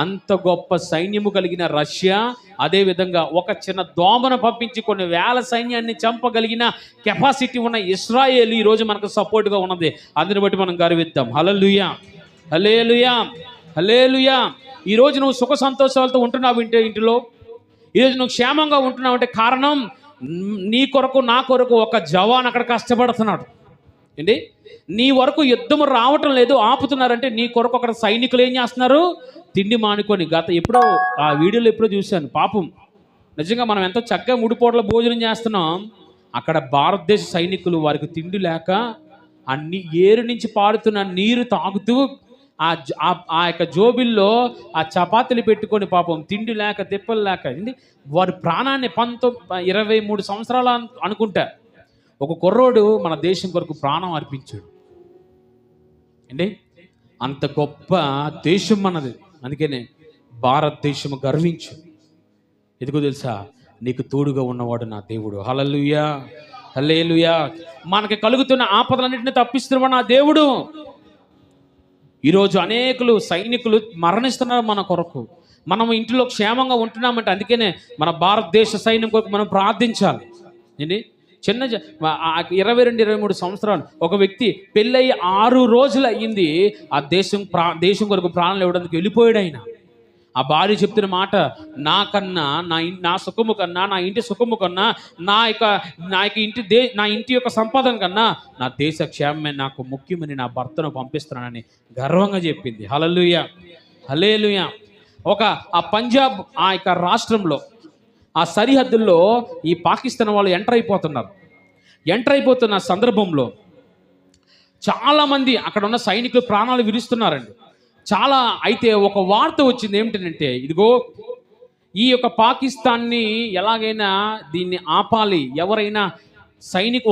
అంత గొప్ప సైన్యము కలిగిన రష్యా అదేవిధంగా ఒక చిన్న దోమను పంపించి కొన్ని వేల సైన్యాన్ని చంపగలిగిన కెపాసిటీ ఉన్న ఇశ్రాయేల్ ఈరోజు మనకు సపోర్ట్గా ఉన్నది. అందుని బట్టి మనం గర్విద్దాం. హల్లెలూయా, హల్లెలూయా, హల్లెలూయా. ఈరోజు నువ్వు సుఖ సంతోషాలతో ఉంటున్నావు ఇంటిలో, ఈరోజు నువ్వు క్షేమంగా ఉంటున్నావు అంటే కారణం నీ కొరకు నా కొరకు ఒక జవాన్ అక్కడ కష్టపడుతున్నాడు. ఏంటి, నీ వరకు యుద్ధము రావటం లేదు, ఆపుతున్నారంటే నీ కొరకు అక్కడ సైనికులు ఏం చేస్తున్నారు, తిండి మానుకొని. ఎప్పుడో ఆ వీడియోలో ఎప్పుడో చూశాను. పాపం నిజంగా మనం ఎంతో చక్కగా 3 పూటల భోజనం చేస్తున్నాం, అక్కడ భారతదేశ సైనికులు వారికి తిండి లేక ఏరు నుంచి పారుతున్న నీరు తాగుతూ ఆ యొక్క జోబిల్లో ఆ చపాతీలు పెట్టుకొని పాపం తిండి లేక తిప్పలు లేక వారి ప్రాణాన్ని 23 సంవత్సరాలు అనుకుంటా ఒక కుర్రోడు మన దేశం కొరకు ప్రాణం అర్పించాడు. అండి, అంత గొప్ప దేశం మనది. అందుకనే భారతదేశం గర్వించు. ఎందుకో తెలుసా, నీకు తోడుగా ఉన్నవాడు నా దేవుడు. హల్లెలూయా, హల్లెలూయా. మనకి కలుగుతున్న ఆపదలన్నింటినీ తప్పిస్తున్నవాడు నా దేవుడు. ఈరోజు అనేకులు సైనికులు మరణిస్తున్నారు మన కొరకు. మనం ఇంట్లో క్షేమంగా ఉంటున్నామంటే అందుకనే మన భారతదేశ సైన్యం కొరకు మనం ప్రార్థించాలి. ఏంటి, చిన్న 22-23 సంవత్సరాలు ఒక వ్యక్తి పెళ్ళయి 6 రోజులు అయ్యింది, ఆ దేశం కొరకు ప్రాణాలు ఇవ్వడానికి వెళ్ళిపోయాడు ఆయన. ఆ భార్య చెప్తున్న మాట, నాకన్నా నా సుఖము కన్నా, నా ఇంటి సుఖము కన్నా, నా ఇంటి యొక్క సంపాదన కన్నా నా దేశ క్షేమమే నాకు ముఖ్యమని నా భర్తను పంపిస్తున్నానని గర్వంగా చెప్పింది. హల్లెలూయా, హల్లెలూయా. ఆ పంజాబ్ ఆ యొక్క రాష్ట్రంలో ఆ సరిహద్దుల్లో ఈ పాకిస్తాన్ వాళ్ళు ఎంటర్ అయిపోతున్న సందర్భంలో చాలామంది అక్కడ ఉన్న సైనికులు ప్రాణాలు విరుస్తున్నారండి. అయితే ఒక వార్త వచ్చింది ఏమిటంటే, ఇదిగో ఈ యొక్క పాకిస్తాన్ని ఎలాగైనా దీన్ని ఆపాలి, ఎవరైనా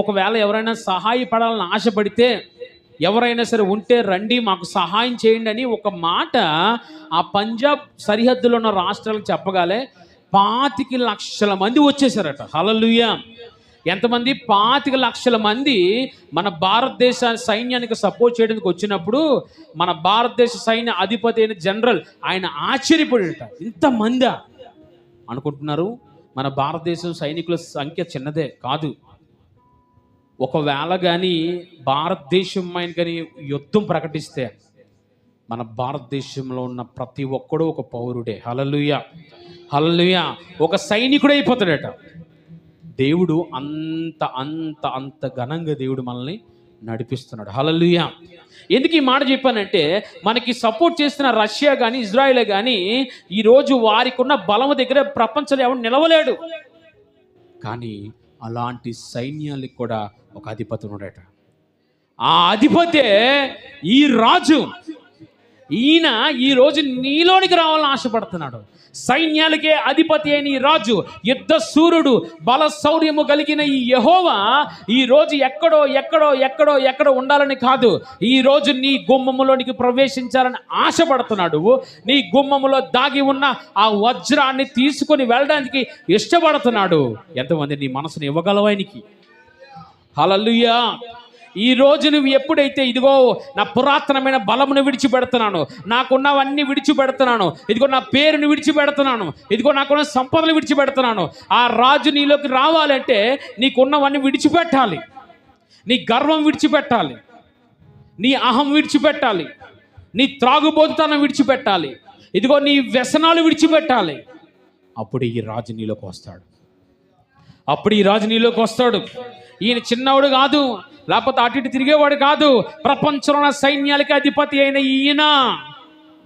ఒకవేళ ఎవరైనా సహాయపడాలని ఆశపడితే ఎవరైనా సరే ఉంటే రండి, మాకు సహాయం చేయండి అని ఒక మాట ఆ పంజాబ్ సరిహద్దులో ఉన్న రాష్ట్రాలకు చెప్పగానే 25 లక్షల మంది వచ్చేసారట. హల్లెలూయా. ఎంతమంది? 25 లక్షల మంది మన భారతదేశ సైన్యానికి సపోర్ట్ చేయడానికి వచ్చినప్పుడు మన భారతదేశ సైన్య అధిపతి అయిన జనరల్ ఆయన ఆశ్చర్యపడేట. ఇంతమంది అనుకుంటున్నారు మన భారతదేశం సైనికుల సంఖ్య చిన్నదే కాదు. ఒకవేళ కానీ భారతదేశం ఆయన కానీ యుద్ధం ప్రకటిస్తే మన భారతదేశంలో ఉన్న ప్రతి ఒక్కడూ ఒక పౌరుడే. హల్లెలూయా, హల్లెలూయా. ఒక సైనికుడు అయిపోతాడట. దేవుడు అంత అంత అంత ఘనంగా దేవుడు మనల్ని నడిపిస్తున్నాడు. హల్లెలూయా. ఎందుకు ఈ మాట చెప్పానంటే, మనకి సపోర్ట్ చేస్తున్న రష్యా కానీ ఇజ్రాయెల్ కానీ ఈరోజు వారికి ఉన్న బలము దగ్గర ప్రపంచంలో ఎవరు నిలవలేడు. కానీ అలాంటి సైన్యాలకు కూడా ఒక అధిపతి ఉన్నాడట. ఆ అధిపతే ఈ రాజు. ఈయన ఈరోజు నీలోనికి రావాలని ఆశపడుతున్నాడు. సైన్యాలకే అధిపతి అయిన ఈ రాజు, యుద్ధ సూర్యుడు, బల శౌర్యము కలిగిన ఈ యెహోవా ఈరోజు ఎక్కడో ఉండాలని కాదు, ఈరోజు నీ గుమ్మములోనికి ప్రవేశించాలని ఆశపడుతున్నాడు. నీ గుమ్మములో దాగి ఉన్న ఆ వజ్రాన్ని తీసుకొని వెళ్ళడానికి ఇష్టపడుతున్నాడు. ఎంతమంది నీ మనసును ఇవ్వగలవానికి? హల్లెలూయా. ఈ రోజు నువ్వు ఎప్పుడైతే ఇదిగో నా పురాతనమైన బలమును విడిచిపెడుతున్నాను, నాకున్నవన్నీ విడిచిపెడుతున్నాను, ఇదిగో నా పేరును విడిచిపెడుతున్నాను, ఇదిగో నాకున్న సంపదలు విడిచిపెడుతున్నాను, ఆ రాజు నీలోకి రావాలంటే నీకున్నవన్నీ విడిచిపెట్టాలి. నీ గర్వం విడిచిపెట్టాలి, నీ అహం విడిచిపెట్టాలి, నీ త్రాగుబోతుతనం విడిచిపెట్టాలి, ఇదిగో నీ వ్యసనాలు విడిచిపెట్టాలి. అప్పుడు ఈ రాజు నీలోకి వస్తాడు. ఈయన చిన్నవాడు కాదు, లేకపోతే అటు ఇటు తిరిగేవాడు కాదు. ప్రపంచంలో ఉన్న సైన్యాలకి అధిపతి అయిన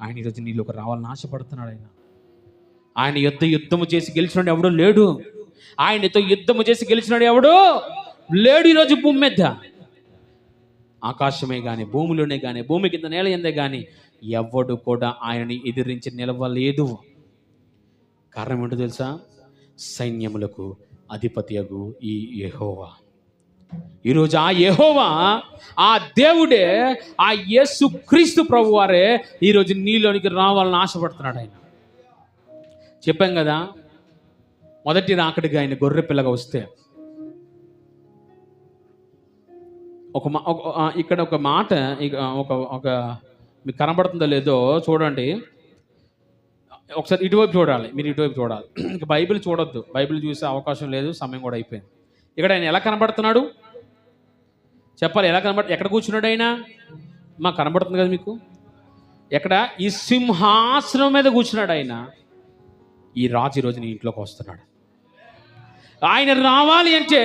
ఆయన ఈరోజు నీలోకి రావాలని ఆశపడుతున్నాడు. ఆయన యుద్ధము చేసి గెలిచినాడు ఎవడో లేడు. ఆయనతో యుద్ధము చేసి గెలిచినాడు ఎవడో లేడు ఈరోజు భూమి మీద. ఆకాశమే కానీ, భూమిలోనే కానీ, భూమి కింద నేల ఎందే కానీ ఎవడు కూడా ఆయనని ఎదిరించి నిలవలేదు. కారణం ఏంటో తెలుసా? సైన్యములకు అధిపతియగు ఈ యెహోవా. ఈరోజు ఆ యెహోవా, ఆ దేవుడే, ఆ యేసు క్రీస్తు ప్రభు వారే ఈరోజు నీలోనికి రావాలని ఆశపడుతున్నాడు. ఆయన చెప్పాం కదా, మొదటి రాకడిగా ఆయన గొర్రె పిల్లగా వస్తే ఇక్కడ ఒక మాట, ఒక మీకు కనబడుతుందో లేదో చూడండి. ఒకసారి ఇటువైపు చూడాలి, మీరు ఇటువైపు చూడాలి. ఇంకా బైబిల్ చూడొద్దు, బైబిల్ చూసే అవకాశం లేదు, సమయం కూడా అయిపోయింది. ఇక్కడ ఆయన ఎలా కనబడుతున్నాడు చెప్పాలి? ఎలా ఎక్కడ కూర్చున్నాడు ఆయన? మాకు కనబడుతుంది కదా మీకు. ఎక్కడ? ఈ సింహాసనం మీద కూర్చున్నాడు ఆయన. ఈ రాజు ఈరోజు నీ ఇంట్లోకి వస్తున్నాడు. ఆయన రావాలి అంటే,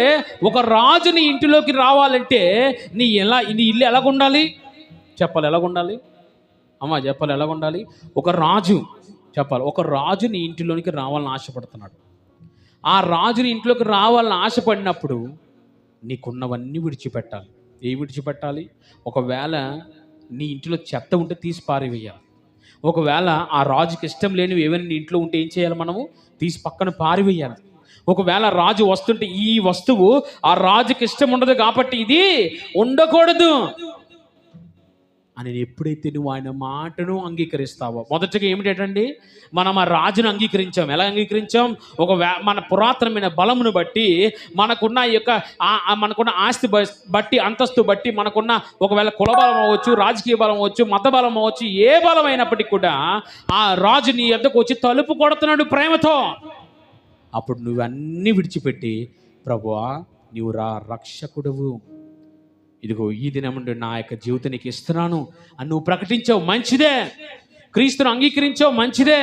ఒక రాజు నీ ఇంటిలోకి రావాలంటే నీ ఇల్లు ఎలాగుండాలి చెప్పాలి? ఎలాగుండాలి అమ్మా? చెప్పాలి ఎలాగుండాలి? ఒక రాజు చెప్పాలి, ఒక రాజు నీ ఇంటిలోనికి రావాలని ఆశపడుతున్నాడు. ఆ రాజుని ఇంట్లోకి రావాలని ఆశపడినప్పుడు నీకున్నవన్నీ విడిచిపెట్టాలి. ఏ విడిచిపెట్టాలి? ఒకవేళ నీ ఇంటిలో చెత్త ఉంటే తీసి పారివేయాలి. ఒకవేళ ఆ రాజుకి ఇష్టం లేనివి ఏమైనా నీ ఇంట్లో ఉంటే ఏం చేయాలి? మనము తీసి పక్కన పారివేయాలి. ఒకవేళ రాజు వస్తుంటే ఈ వస్తువు ఆ రాజుకి ఇష్టం ఉండదు కాబట్టి ఇది ఉండకూడదు అని ఎప్పుడైతే నువ్వు ఆయన మాటను అంగీకరిస్తావో, మొదటగా ఏమిటండి, మనం ఆ రాజును అంగీకరించాం. ఎలా అంగీకరించాం? మన పురాతనమైన బలమును బట్టి, మనకున్న మనకున్న ఆస్తి బట్టి, అంతస్తు బట్టి, మనకున్న ఒకవేళ కుల బలం అవ్వచ్చు, రాజకీయ బలం అవ్వచ్చు, మత బలం అవ్వచ్చు, ఏ బలం అయినప్పటికీ కూడా ఆ రాజు నీ యొద్దకు వచ్చి తలుపు కొడుతున్నాడు ప్రేమతో. అప్పుడు నువ్వన్నీ విడిచిపెట్టి, ప్రభువా నీవు రక్షకుడువు, ఇదిగో ఈ దినం నుండి నా యొక్క జీవితం నీకు ఇస్తున్నాను అని నువ్వు ప్రకటించావు, మంచిదే. క్రీస్తును అంగీకరించావు, మంచిదే.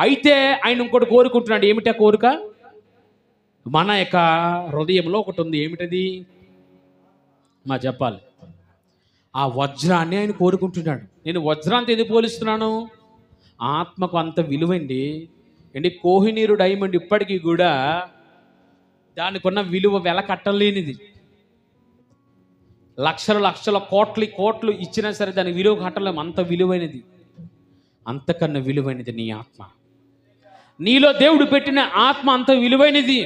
అయితే ఆయన ఇంకోటి కోరుకుంటున్నాడు. ఏమిటా కోరిక? మన యొక్క హృదయంలో ఒకటి ఉంది. ఏమిటది? చెప్పాలి. ఆ వజ్రాన్ని ఆయన కోరుకుంటున్నాడు. నేను వజ్రాంతి ఎందుకు పోలిస్తున్నాను? ఆత్మకు అంత విలువండి. కోహినీరు డైమండ్ ఇప్పటికీ కూడా దానికి ఉన్న విలువ వెల కట్టలేనిది. లక్షల లక్షల కోట్లు ఇచ్చినా సరే దాని విలువ కట్టలేము, అంత విలువైనది. అంతకన్నా విలువైనది నీ ఆత్మ. నీలో దేవుడు పెట్టిన ఆత్మ అంత విలువైనది.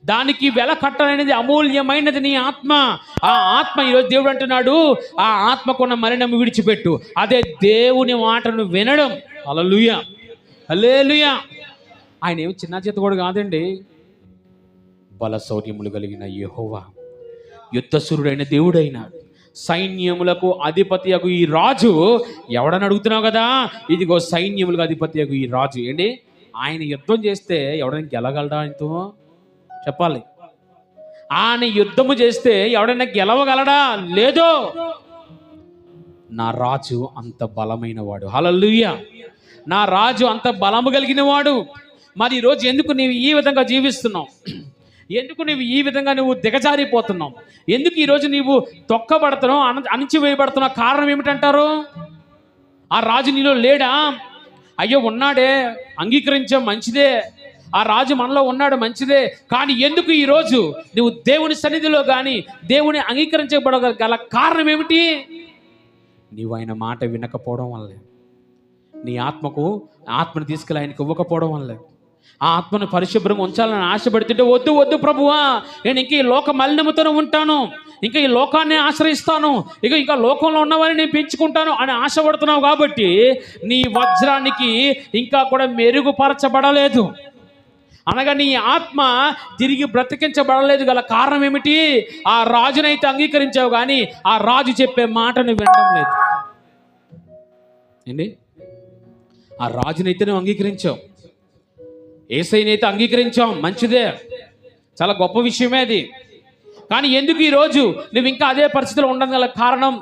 దానికి వెల కట్టలేనిది, అమూల్యమైనది నీ ఆత్మ. ఆ ఆత్మ ఈరోజు దేవుడు అంటున్నాడు, ఆ ఆత్మకున్న మరణం విడిచిపెట్టు. అదే దేవుని మాటను వినడం. హల్లెలూయా, హల్లెలూయా. ఆయన ఏమి చిన్న చేత కూడా కాదండి. బల శౌర్యములు కలిగిన యెహోవా, యుద్ధశూరుడైన దేవుడైన, సైన్యములకు అధిపతియగు ఈ రాజు ఎవడని అడుగుతున్నావు కదా? ఇదిగో సైన్యములకు అధిపతియగు ఈ రాజు. ఆయన యుద్ధం చేస్తే ఎవడైనా గెలగలడా? ఆయనతో చెప్పాలి. ఆయన యుద్ధము చేస్తే ఎవడైనా గెలవగలడా? లేదో. నా రాజు అంత బలమైన వాడు. హల్లెలూయా. నా రాజు అంత బలము కలిగిన వాడు. మరి ఈరోజు ఎందుకు నీవు ఈ విధంగా జీవిస్తున్నావు? ఎందుకు నువ్వు ఈ విధంగా నువ్వు దిగజారిపోతున్నావు? ఎందుకు ఈరోజు నీవు తొక్కబడుతున్నావు, అణిచివేయబడుతున్నావు? కారణం ఏమిటంటారు? ఆ రాజు నీలో లేడా? అయ్యో ఉన్నాడే, అంగీకరించాం, మంచిదే. ఆ రాజు మనలో ఉన్నాడు, మంచిదే. కానీ ఎందుకు ఈరోజు నువ్వు దేవుని సన్నిధిలో కానీ దేవుని అంగీకరించబడగల కారణం ఏమిటి? నీవు ఆయన మాట వినకపోవడం వల్లే. నీ ఆత్మను తీసుకెళ్ళి ఆయనకు ఇవ్వకపోవడం వల్లే. ఆ ఆత్మను పరిశుభ్రంగా ఉంచాలని ఆశపడుతుంటే, వద్దు వద్దు ప్రభువా, నేను ఇంకా ఈ లోక మలినముతోనే ఉంటాను, ఇంకా ఈ లోకాన్ని ఆశ్రయిస్తాను, ఇంకా లోకంలో ఉన్నవారిని నేను పెంచుకుంటాను అని ఆశపడుతున్నావు. కాబట్టి నీ వజ్రానికి ఇంకా కూడా మెరుగుపరచబడలేదు, అనగా నీ ఆత్మ తిరిగి బ్రతికించబడలేదు. గల కారణం ఏమిటి? ఆ రాజునైతే అంగీకరించావు కానీ ఆ రాజు చెప్పే మాటను వినడం లేదు. ఆ రాజునైతే నువ్వు అంగీకరించావు, యేసయ్యనైతే అంగీకరించాం, మంచిదే, చాలా గొప్ప విషయమే అది. కానీ ఎందుకు ఈరోజు నువ్వు ఇంకా అదే పరిస్థితిలో ఉండడం గల కారణం?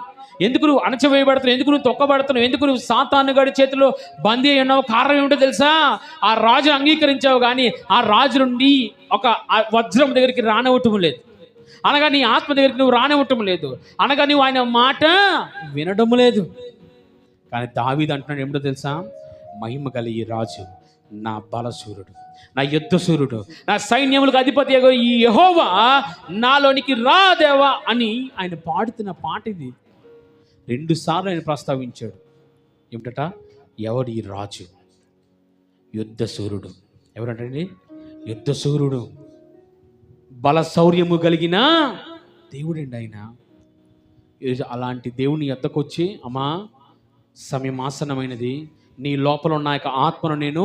ఎందుకు నువ్వు అణచివేయబడుతున్నావు? ఎందుకు నువ్వు తొక్కబడుతున్నావు? ఎందుకు నువ్వు సాతాను గడి చేతిలో బందీ అయి ఉన్నావు? కారణం ఏమిటో తెలుసా? ఆ రాజు అంగీకరించావు కానీ ఆ రాజు నుండి ఒక వజ్రం దగ్గరికి రానివ్వటం లేదు, అనగా నీ ఆత్మ దగ్గరికి నువ్వు రానివ్వటం లేదు, అనగా నువ్వు ఆయన మాట వినడం లేదు. కానీ దావీదు అంటున్నాడు ఏమిటో తెలుసా? మహిమ కలిగి రాజు, నా బలసూరుడు, నా యుద్ధసూరుడు, నా సైన్యములకు అధిపతి ఈ యెహోవా నాలోనికి రా దేవా అని ఆయన పాడుతున్న పాట ఇది. 2 సార్లు ఆయన ప్రస్తావించాడు. ఏమిటట? ఎవడి రాజు? యుద్ధసూరుడు, ఎవరంటండి? యుద్ధ సూర్యుడు, బల శౌర్యము కలిగిన దేవుడండి ఆయన. ఈరోజు అలాంటి దేవుని యొద్దకు వచ్చి, అమ్మా సమయం ఆసన్నమైనది, నీ లోపల ఉన్న యొక్క ఆత్మను నేను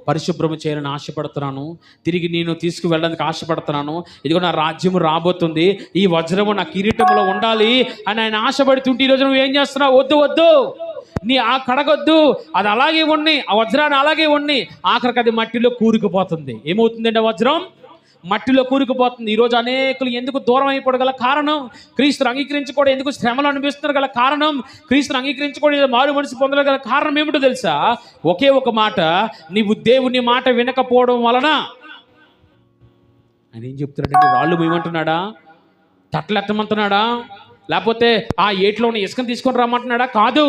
పరిశుభ్రము చేయాలని ఆశపడుతున్నాను, తిరిగి నేను తీసుకువెళ్ళడానికి ఆశపడుతున్నాను, ఇదిగో నా రాజ్యము రాబోతుంది, ఈ వజ్రము నా కిరీటంలో ఉండాలి అని ఆయన ఆశపడుతుంటే ఈరోజు నువ్వు ఏం చేస్తున్నావు? వద్దు వద్దు, నీ ఆ కడగొద్దు, అది అలాగే ఉన్ని, ఆ వజ్రాన్ని అలాగే ఉన్ని, ఆఖరికి అది మట్టిలో కూరుకుపోతుంది. ఏమవుతుందండి? ఆ వజ్రం మట్టిలో కూరుకుపోతుంది. ఈరోజు అనేకులు ఎందుకు దూరం అయిపోవడం గల కారణం, క్రీస్తుని అంగీకరించుకోవడం ఎందుకు శ్రమలు అనిపిస్తున్నారు గల కారణం, క్రీస్తుని అంగీకరించుకోవడం మారు మనసు పొందడం గల కారణం ఏమిటో తెలుసా? ఒకే ఒక మాట, నీవు దేవుని మాట వినకపోవడం వలన. ఆయన ఏం చెప్తున్నాడండి? రాళ్ళు మేమంటున్నాడా? తట్టలు ఎత్తమంటున్నాడా? లేకపోతే ఆ ఏట్లో ఉన్న ఇసుకను తీసుకొని రమ్మంటున్నాడా? కాదు.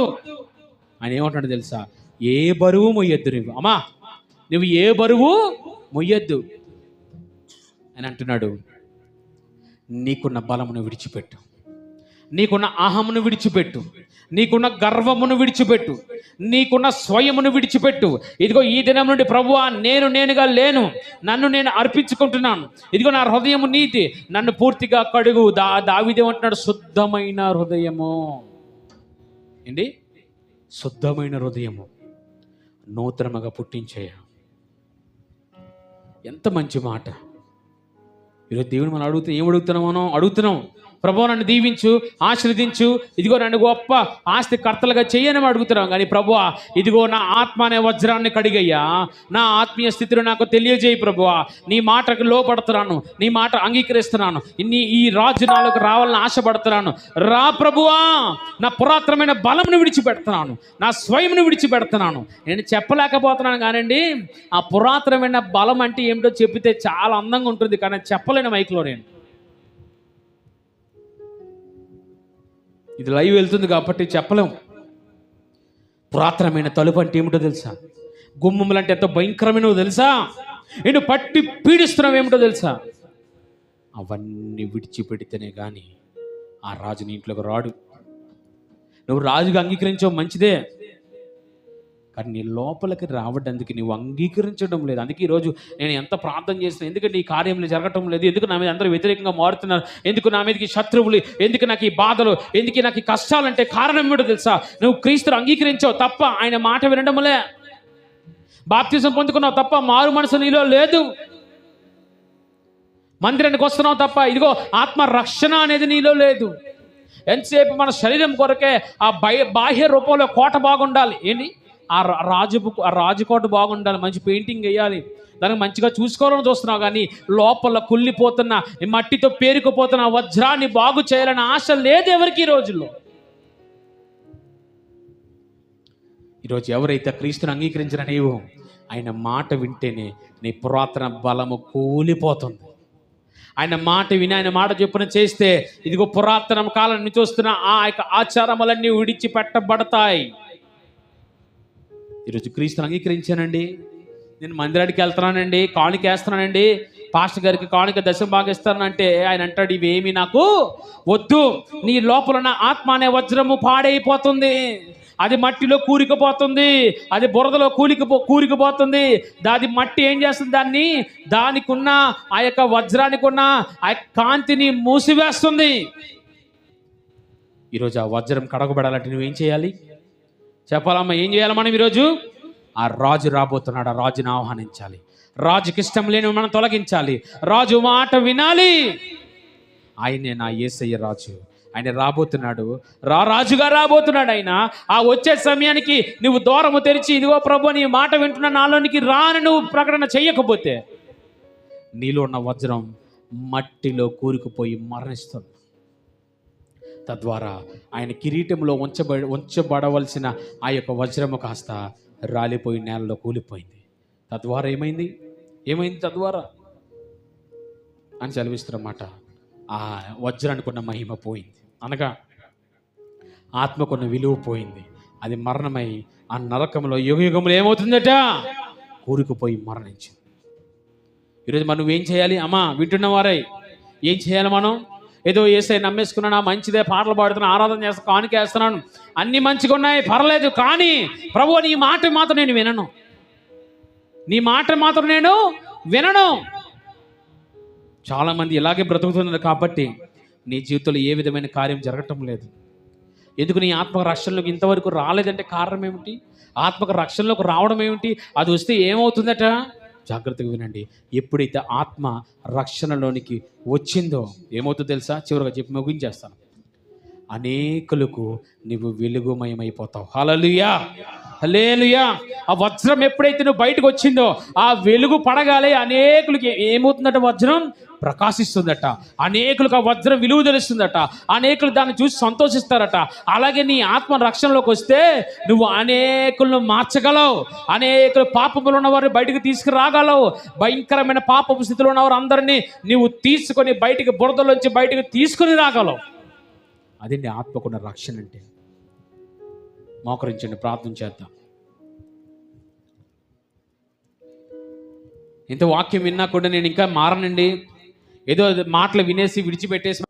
ఆయన ఏమంటున్నాడు తెలుసా? ఏ బరువు మొయ్యొద్దు నువ్వు. అమ్మా నువ్వు ఏ బరువు మొయ్యొద్దు అని అంటున్నాడు. నీకున్న బలమును విడిచిపెట్టు, నీకున్న అహమును విడిచిపెట్టు, నీకున్న గర్వమును విడిచిపెట్టు, నీకున్న స్వయమును విడిచిపెట్టు. ఇదిగో ఈ దినం నుండి ప్రభువా నేనుగా లేను, నన్ను నేను అర్పించుకుంటున్నాను, ఇదిగో నా హృదయము నీతి, నన్ను పూర్తిగా కడుగు. దావీదేమంటున్నాడు? శుద్ధమైన హృదయము. ఏంటి? శుద్ధమైన హృదయము నూతనముగా పుట్టించేయ. ఎంత మంచి మాట. ఈరోజు దేవుని మనం ఏం అడుగుతున్నాం? ప్రభువా నన్ను దీవించు, ఆశీర్వదించు, ఇదిగో నన్ను గొప్ప ఆస్తి కర్తలుగా చేయని అడుగుతున్నాం. కానీ ప్రభువా ఇదిగో నా ఆత్మ అనే వజ్రాన్ని కడిగయ్యా, నా ఆత్మీయ స్థితిని నాకు తెలియజేయి ప్రభువా, నీ మాటకు లోపడుతున్నాను, నీ మాట అంగీకరిస్తున్నాను, ఈ రాజు నాలోకి రావాలని ఆశపడుతున్నాను. రా ప్రభువా, నా పురాతనమైన బలంను విడిచిపెడుతున్నాను, నా స్వయంను విడిచిపెడుతున్నాను. నేను చెప్పలేకపోతున్నాను కానండి, ఆ పురాతనమైన బలం అంటే ఏమిటో చెప్పితే చాలా అందంగా ఉంటుంది, కానీ చెప్పలేను మైక్లో. నేను ఇది లైవ్ వెళ్తుంది కాబట్టి చెప్పలేం. పురాతనమైన తలుపు అంటే ఏమిటో తెలుసా? గుమ్మములు అంటే ఎంతో భయంకరమైనవో తెలుసా? నేను పట్టి పీడిస్తున్నావు ఏమిటో తెలుసా? అవన్నీ విడిచిపెడితేనే కానీ ఆ రాజు నీ ఇంట్లోకి రాడు. నువ్వు రాజుగా అంగీకరించావు మంచిదే, కానీ నీ లోపలికి రావడానికి నువ్వు అంగీకరించడం లేదు. అందుకే ఈరోజు నేను ఎంత ప్రార్థన చేసిన, ఎందుకంటే ఈ కార్యంలో జరగటం లేదు, ఎందుకు నా మీద అందరూ వ్యతిరేకంగా మారుతున్నారు, ఎందుకు నా మీదకి శత్రువులు, ఎందుకు నాకు ఈ బాధలు, ఎందుకు నాకు ఈ కష్టాలంటే కారణం ఏమిటో తెలుసా? నువ్వు క్రీస్తుని అంగీకరించావు తప్ప ఆయన మాట వినడములే, బాప్తిజం పొందుకున్నావు తప్ప మారు మనసు నీలో లేదు, మందిరానికి వస్తున్నావు తప్ప ఇదిగో ఆత్మ రక్షణ అనేది నీలో లేదు. ఎంతసేపు మన శరీరం కొరకే ఆ బాహ్య రూపంలో కోట బాగుండాలి. ఏంటి? ఆ రాజకోట బాగుండాలి, మంచి పెయింటింగ్ వేయాలి, దానికి మంచిగా చూసుకోవాలని చూస్తున్నావు, కానీ లోపల కుళ్ళిపోతున్న మట్టితో పేరుకుపోతున్న వజ్రాన్ని బాగు చేయాలని ఆశ లేదు ఎవరికి ఈ రోజుల్లో. ఈరోజు ఎవరైతే క్రీస్తుని అంగీకరించిన నీవు ఆయన మాట వింటేనే నీ పురాతన బలము కూలిపోతుంది. ఆయన మాట విని ఆయన మాట చెప్పున చేస్తే ఇదిగో పురాతన కాలం నుంచి వస్తున్న ఆ యొక్క ఆచారములన్నీ విడిచిపెట్టబడతాయి. ఈరోజు క్రీస్తుని అంగీకరించానండి, నేను మందిరానికి వెళ్తున్నానండి, కానుక వేస్తున్నానండి, పాస్టర్ గారికి కానుక దశం భాగిస్తానంటే ఆయన అంటాడు ఇవేమి నాకు వద్దు. నీ లోపల ఉన్న ఆత్మ అనే వజ్రము పాడైపోతుంది, అది మట్టిలో కూరికిపోతుంది, అది బురదలో కూరికిపోతుంది. అది మట్టి ఏం చేస్తుంది? దానికి ఉన్న ఆ యొక్క వజ్రానికి ఉన్న ఆ కాంతిని మూసివేస్తుంది. ఈరోజు ఆ వజ్రం కడగబడాలంటే నువ్వేం చేయాలి చెప్పాలమ్మా? ఏం చేయాలి మనం ఈరోజు? ఆ రాజు రాబోతున్నాడు, ఆ రాజుని ఆహ్వానించాలి, రాజుకి ఇష్టం లేని మనం తొలగించాలి, రాజు మాట వినాలి. ఆయనే నా యేసయ్య రాజు, ఆయన రాబోతున్నాడు, రాజుగా రాబోతున్నాడు. ఆయన ఆ వచ్చే సమయానికి నువ్వు దూరము తెరిచి ఇదిగో ప్రభు నీ మాట వింటున్న నాలోనికి రాని నువ్వు ప్రకటన చెయ్యకపోతే నీలో ఉన్న వజ్రం మట్టిలో కూరుకుపోయి మరణిస్తుంది. తద్వారా ఆయన కిరీటంలో ఉంచబడవలసిన ఆ యొక్క వజ్రము కాస్త రాలిపోయి నేలలో కూలిపోయింది. తద్వారా ఏమైంది తద్వారా అని చదివిస్తున్నమాట. ఆ వజ్రానికి ఉన్న మహిమ పోయింది, అనగా ఆత్మకున్న విలువ పోయింది. అది మరణమై ఆ నరకంలో యుగయుగంలో ఏమవుతుందట? కూరుకుపోయి మరణించింది. ఈరోజు మనం నువ్వేం చేయాలి? అమ్మా వింటున్న వారై ఏం చేయాలి? మనం ఏదో యేసయ్య నమ్మేసుకున్నాను, మంచిదే, పాటలు పాడుతున్నా, ఆరాధన చేస్తాను, కానుక వేస్తున్నాను, అన్నీ మంచిగా ఉన్నాయి, పర్లేదు, కానీ ప్రభు నీ మాట మాత్రం నేను వినను, నీ మాట మాత్రం నేను వినను. చాలామంది ఇలాగే బ్రతుకుతున్నారు కాబట్టి నీ జీవితంలో ఏ విధమైన కార్యం జరగటం లేదు. ఎందుకు నీ ఆత్మ రక్షణలోకి ఇంతవరకు రాలేదంటే కారణం ఏమిటి? ఆత్మక రక్షణలోకి రావడం ఏమిటి? అది వస్తే ఏమవుతుందట? జాగ్రత్తగా వినండి. ఎప్పుడైతే ఆత్మ రక్షణలోనికి వచ్చిందో ఏమవుతుందో తెలుసా? చివరిగా చెప్పి ముగించేస్తాను. అనేకులకు నువ్వు వెలుగుమయమైపోతావు. హల్లెలూయా, హల్లెలూయా. ఆ వజ్రం ఎప్పుడైతే నువ్వు బయటకు వచ్చిందో ఆ వెలుగు పడగాలి, అనేకులకి ఏమవుతుందట? వజ్రం ప్రకాశిస్తుందట. అనేకులకు ఆ వజ్రం విలువ తెలుస్తుందట. అనేకులు దాన్ని చూసి సంతోషిస్తారట. అలాగే నీ ఆత్మ రక్షణలోకి వస్తే నువ్వు అనేకులను మార్చగలవు. అనేకులు పాపములు ఉన్నవారిని బయటకు తీసుకురాగలవు. భయంకరమైన పాపపు స్థితిలో ఉన్నవారు అందరినీ నీవు తీసుకొని బయటికి, బురదలోంచి బయటకు తీసుకుని రాగలవు. అదే నీ ఆత్మకున్న రక్షణ అంటే. మోకరించండి, ప్రార్థన చేద్దాం. ఇంత వాక్యం విన్నా కూడా నేను ఇంకా మారనండి, ఏదో మాటలు వినేసి విడిచిపెట్టేసి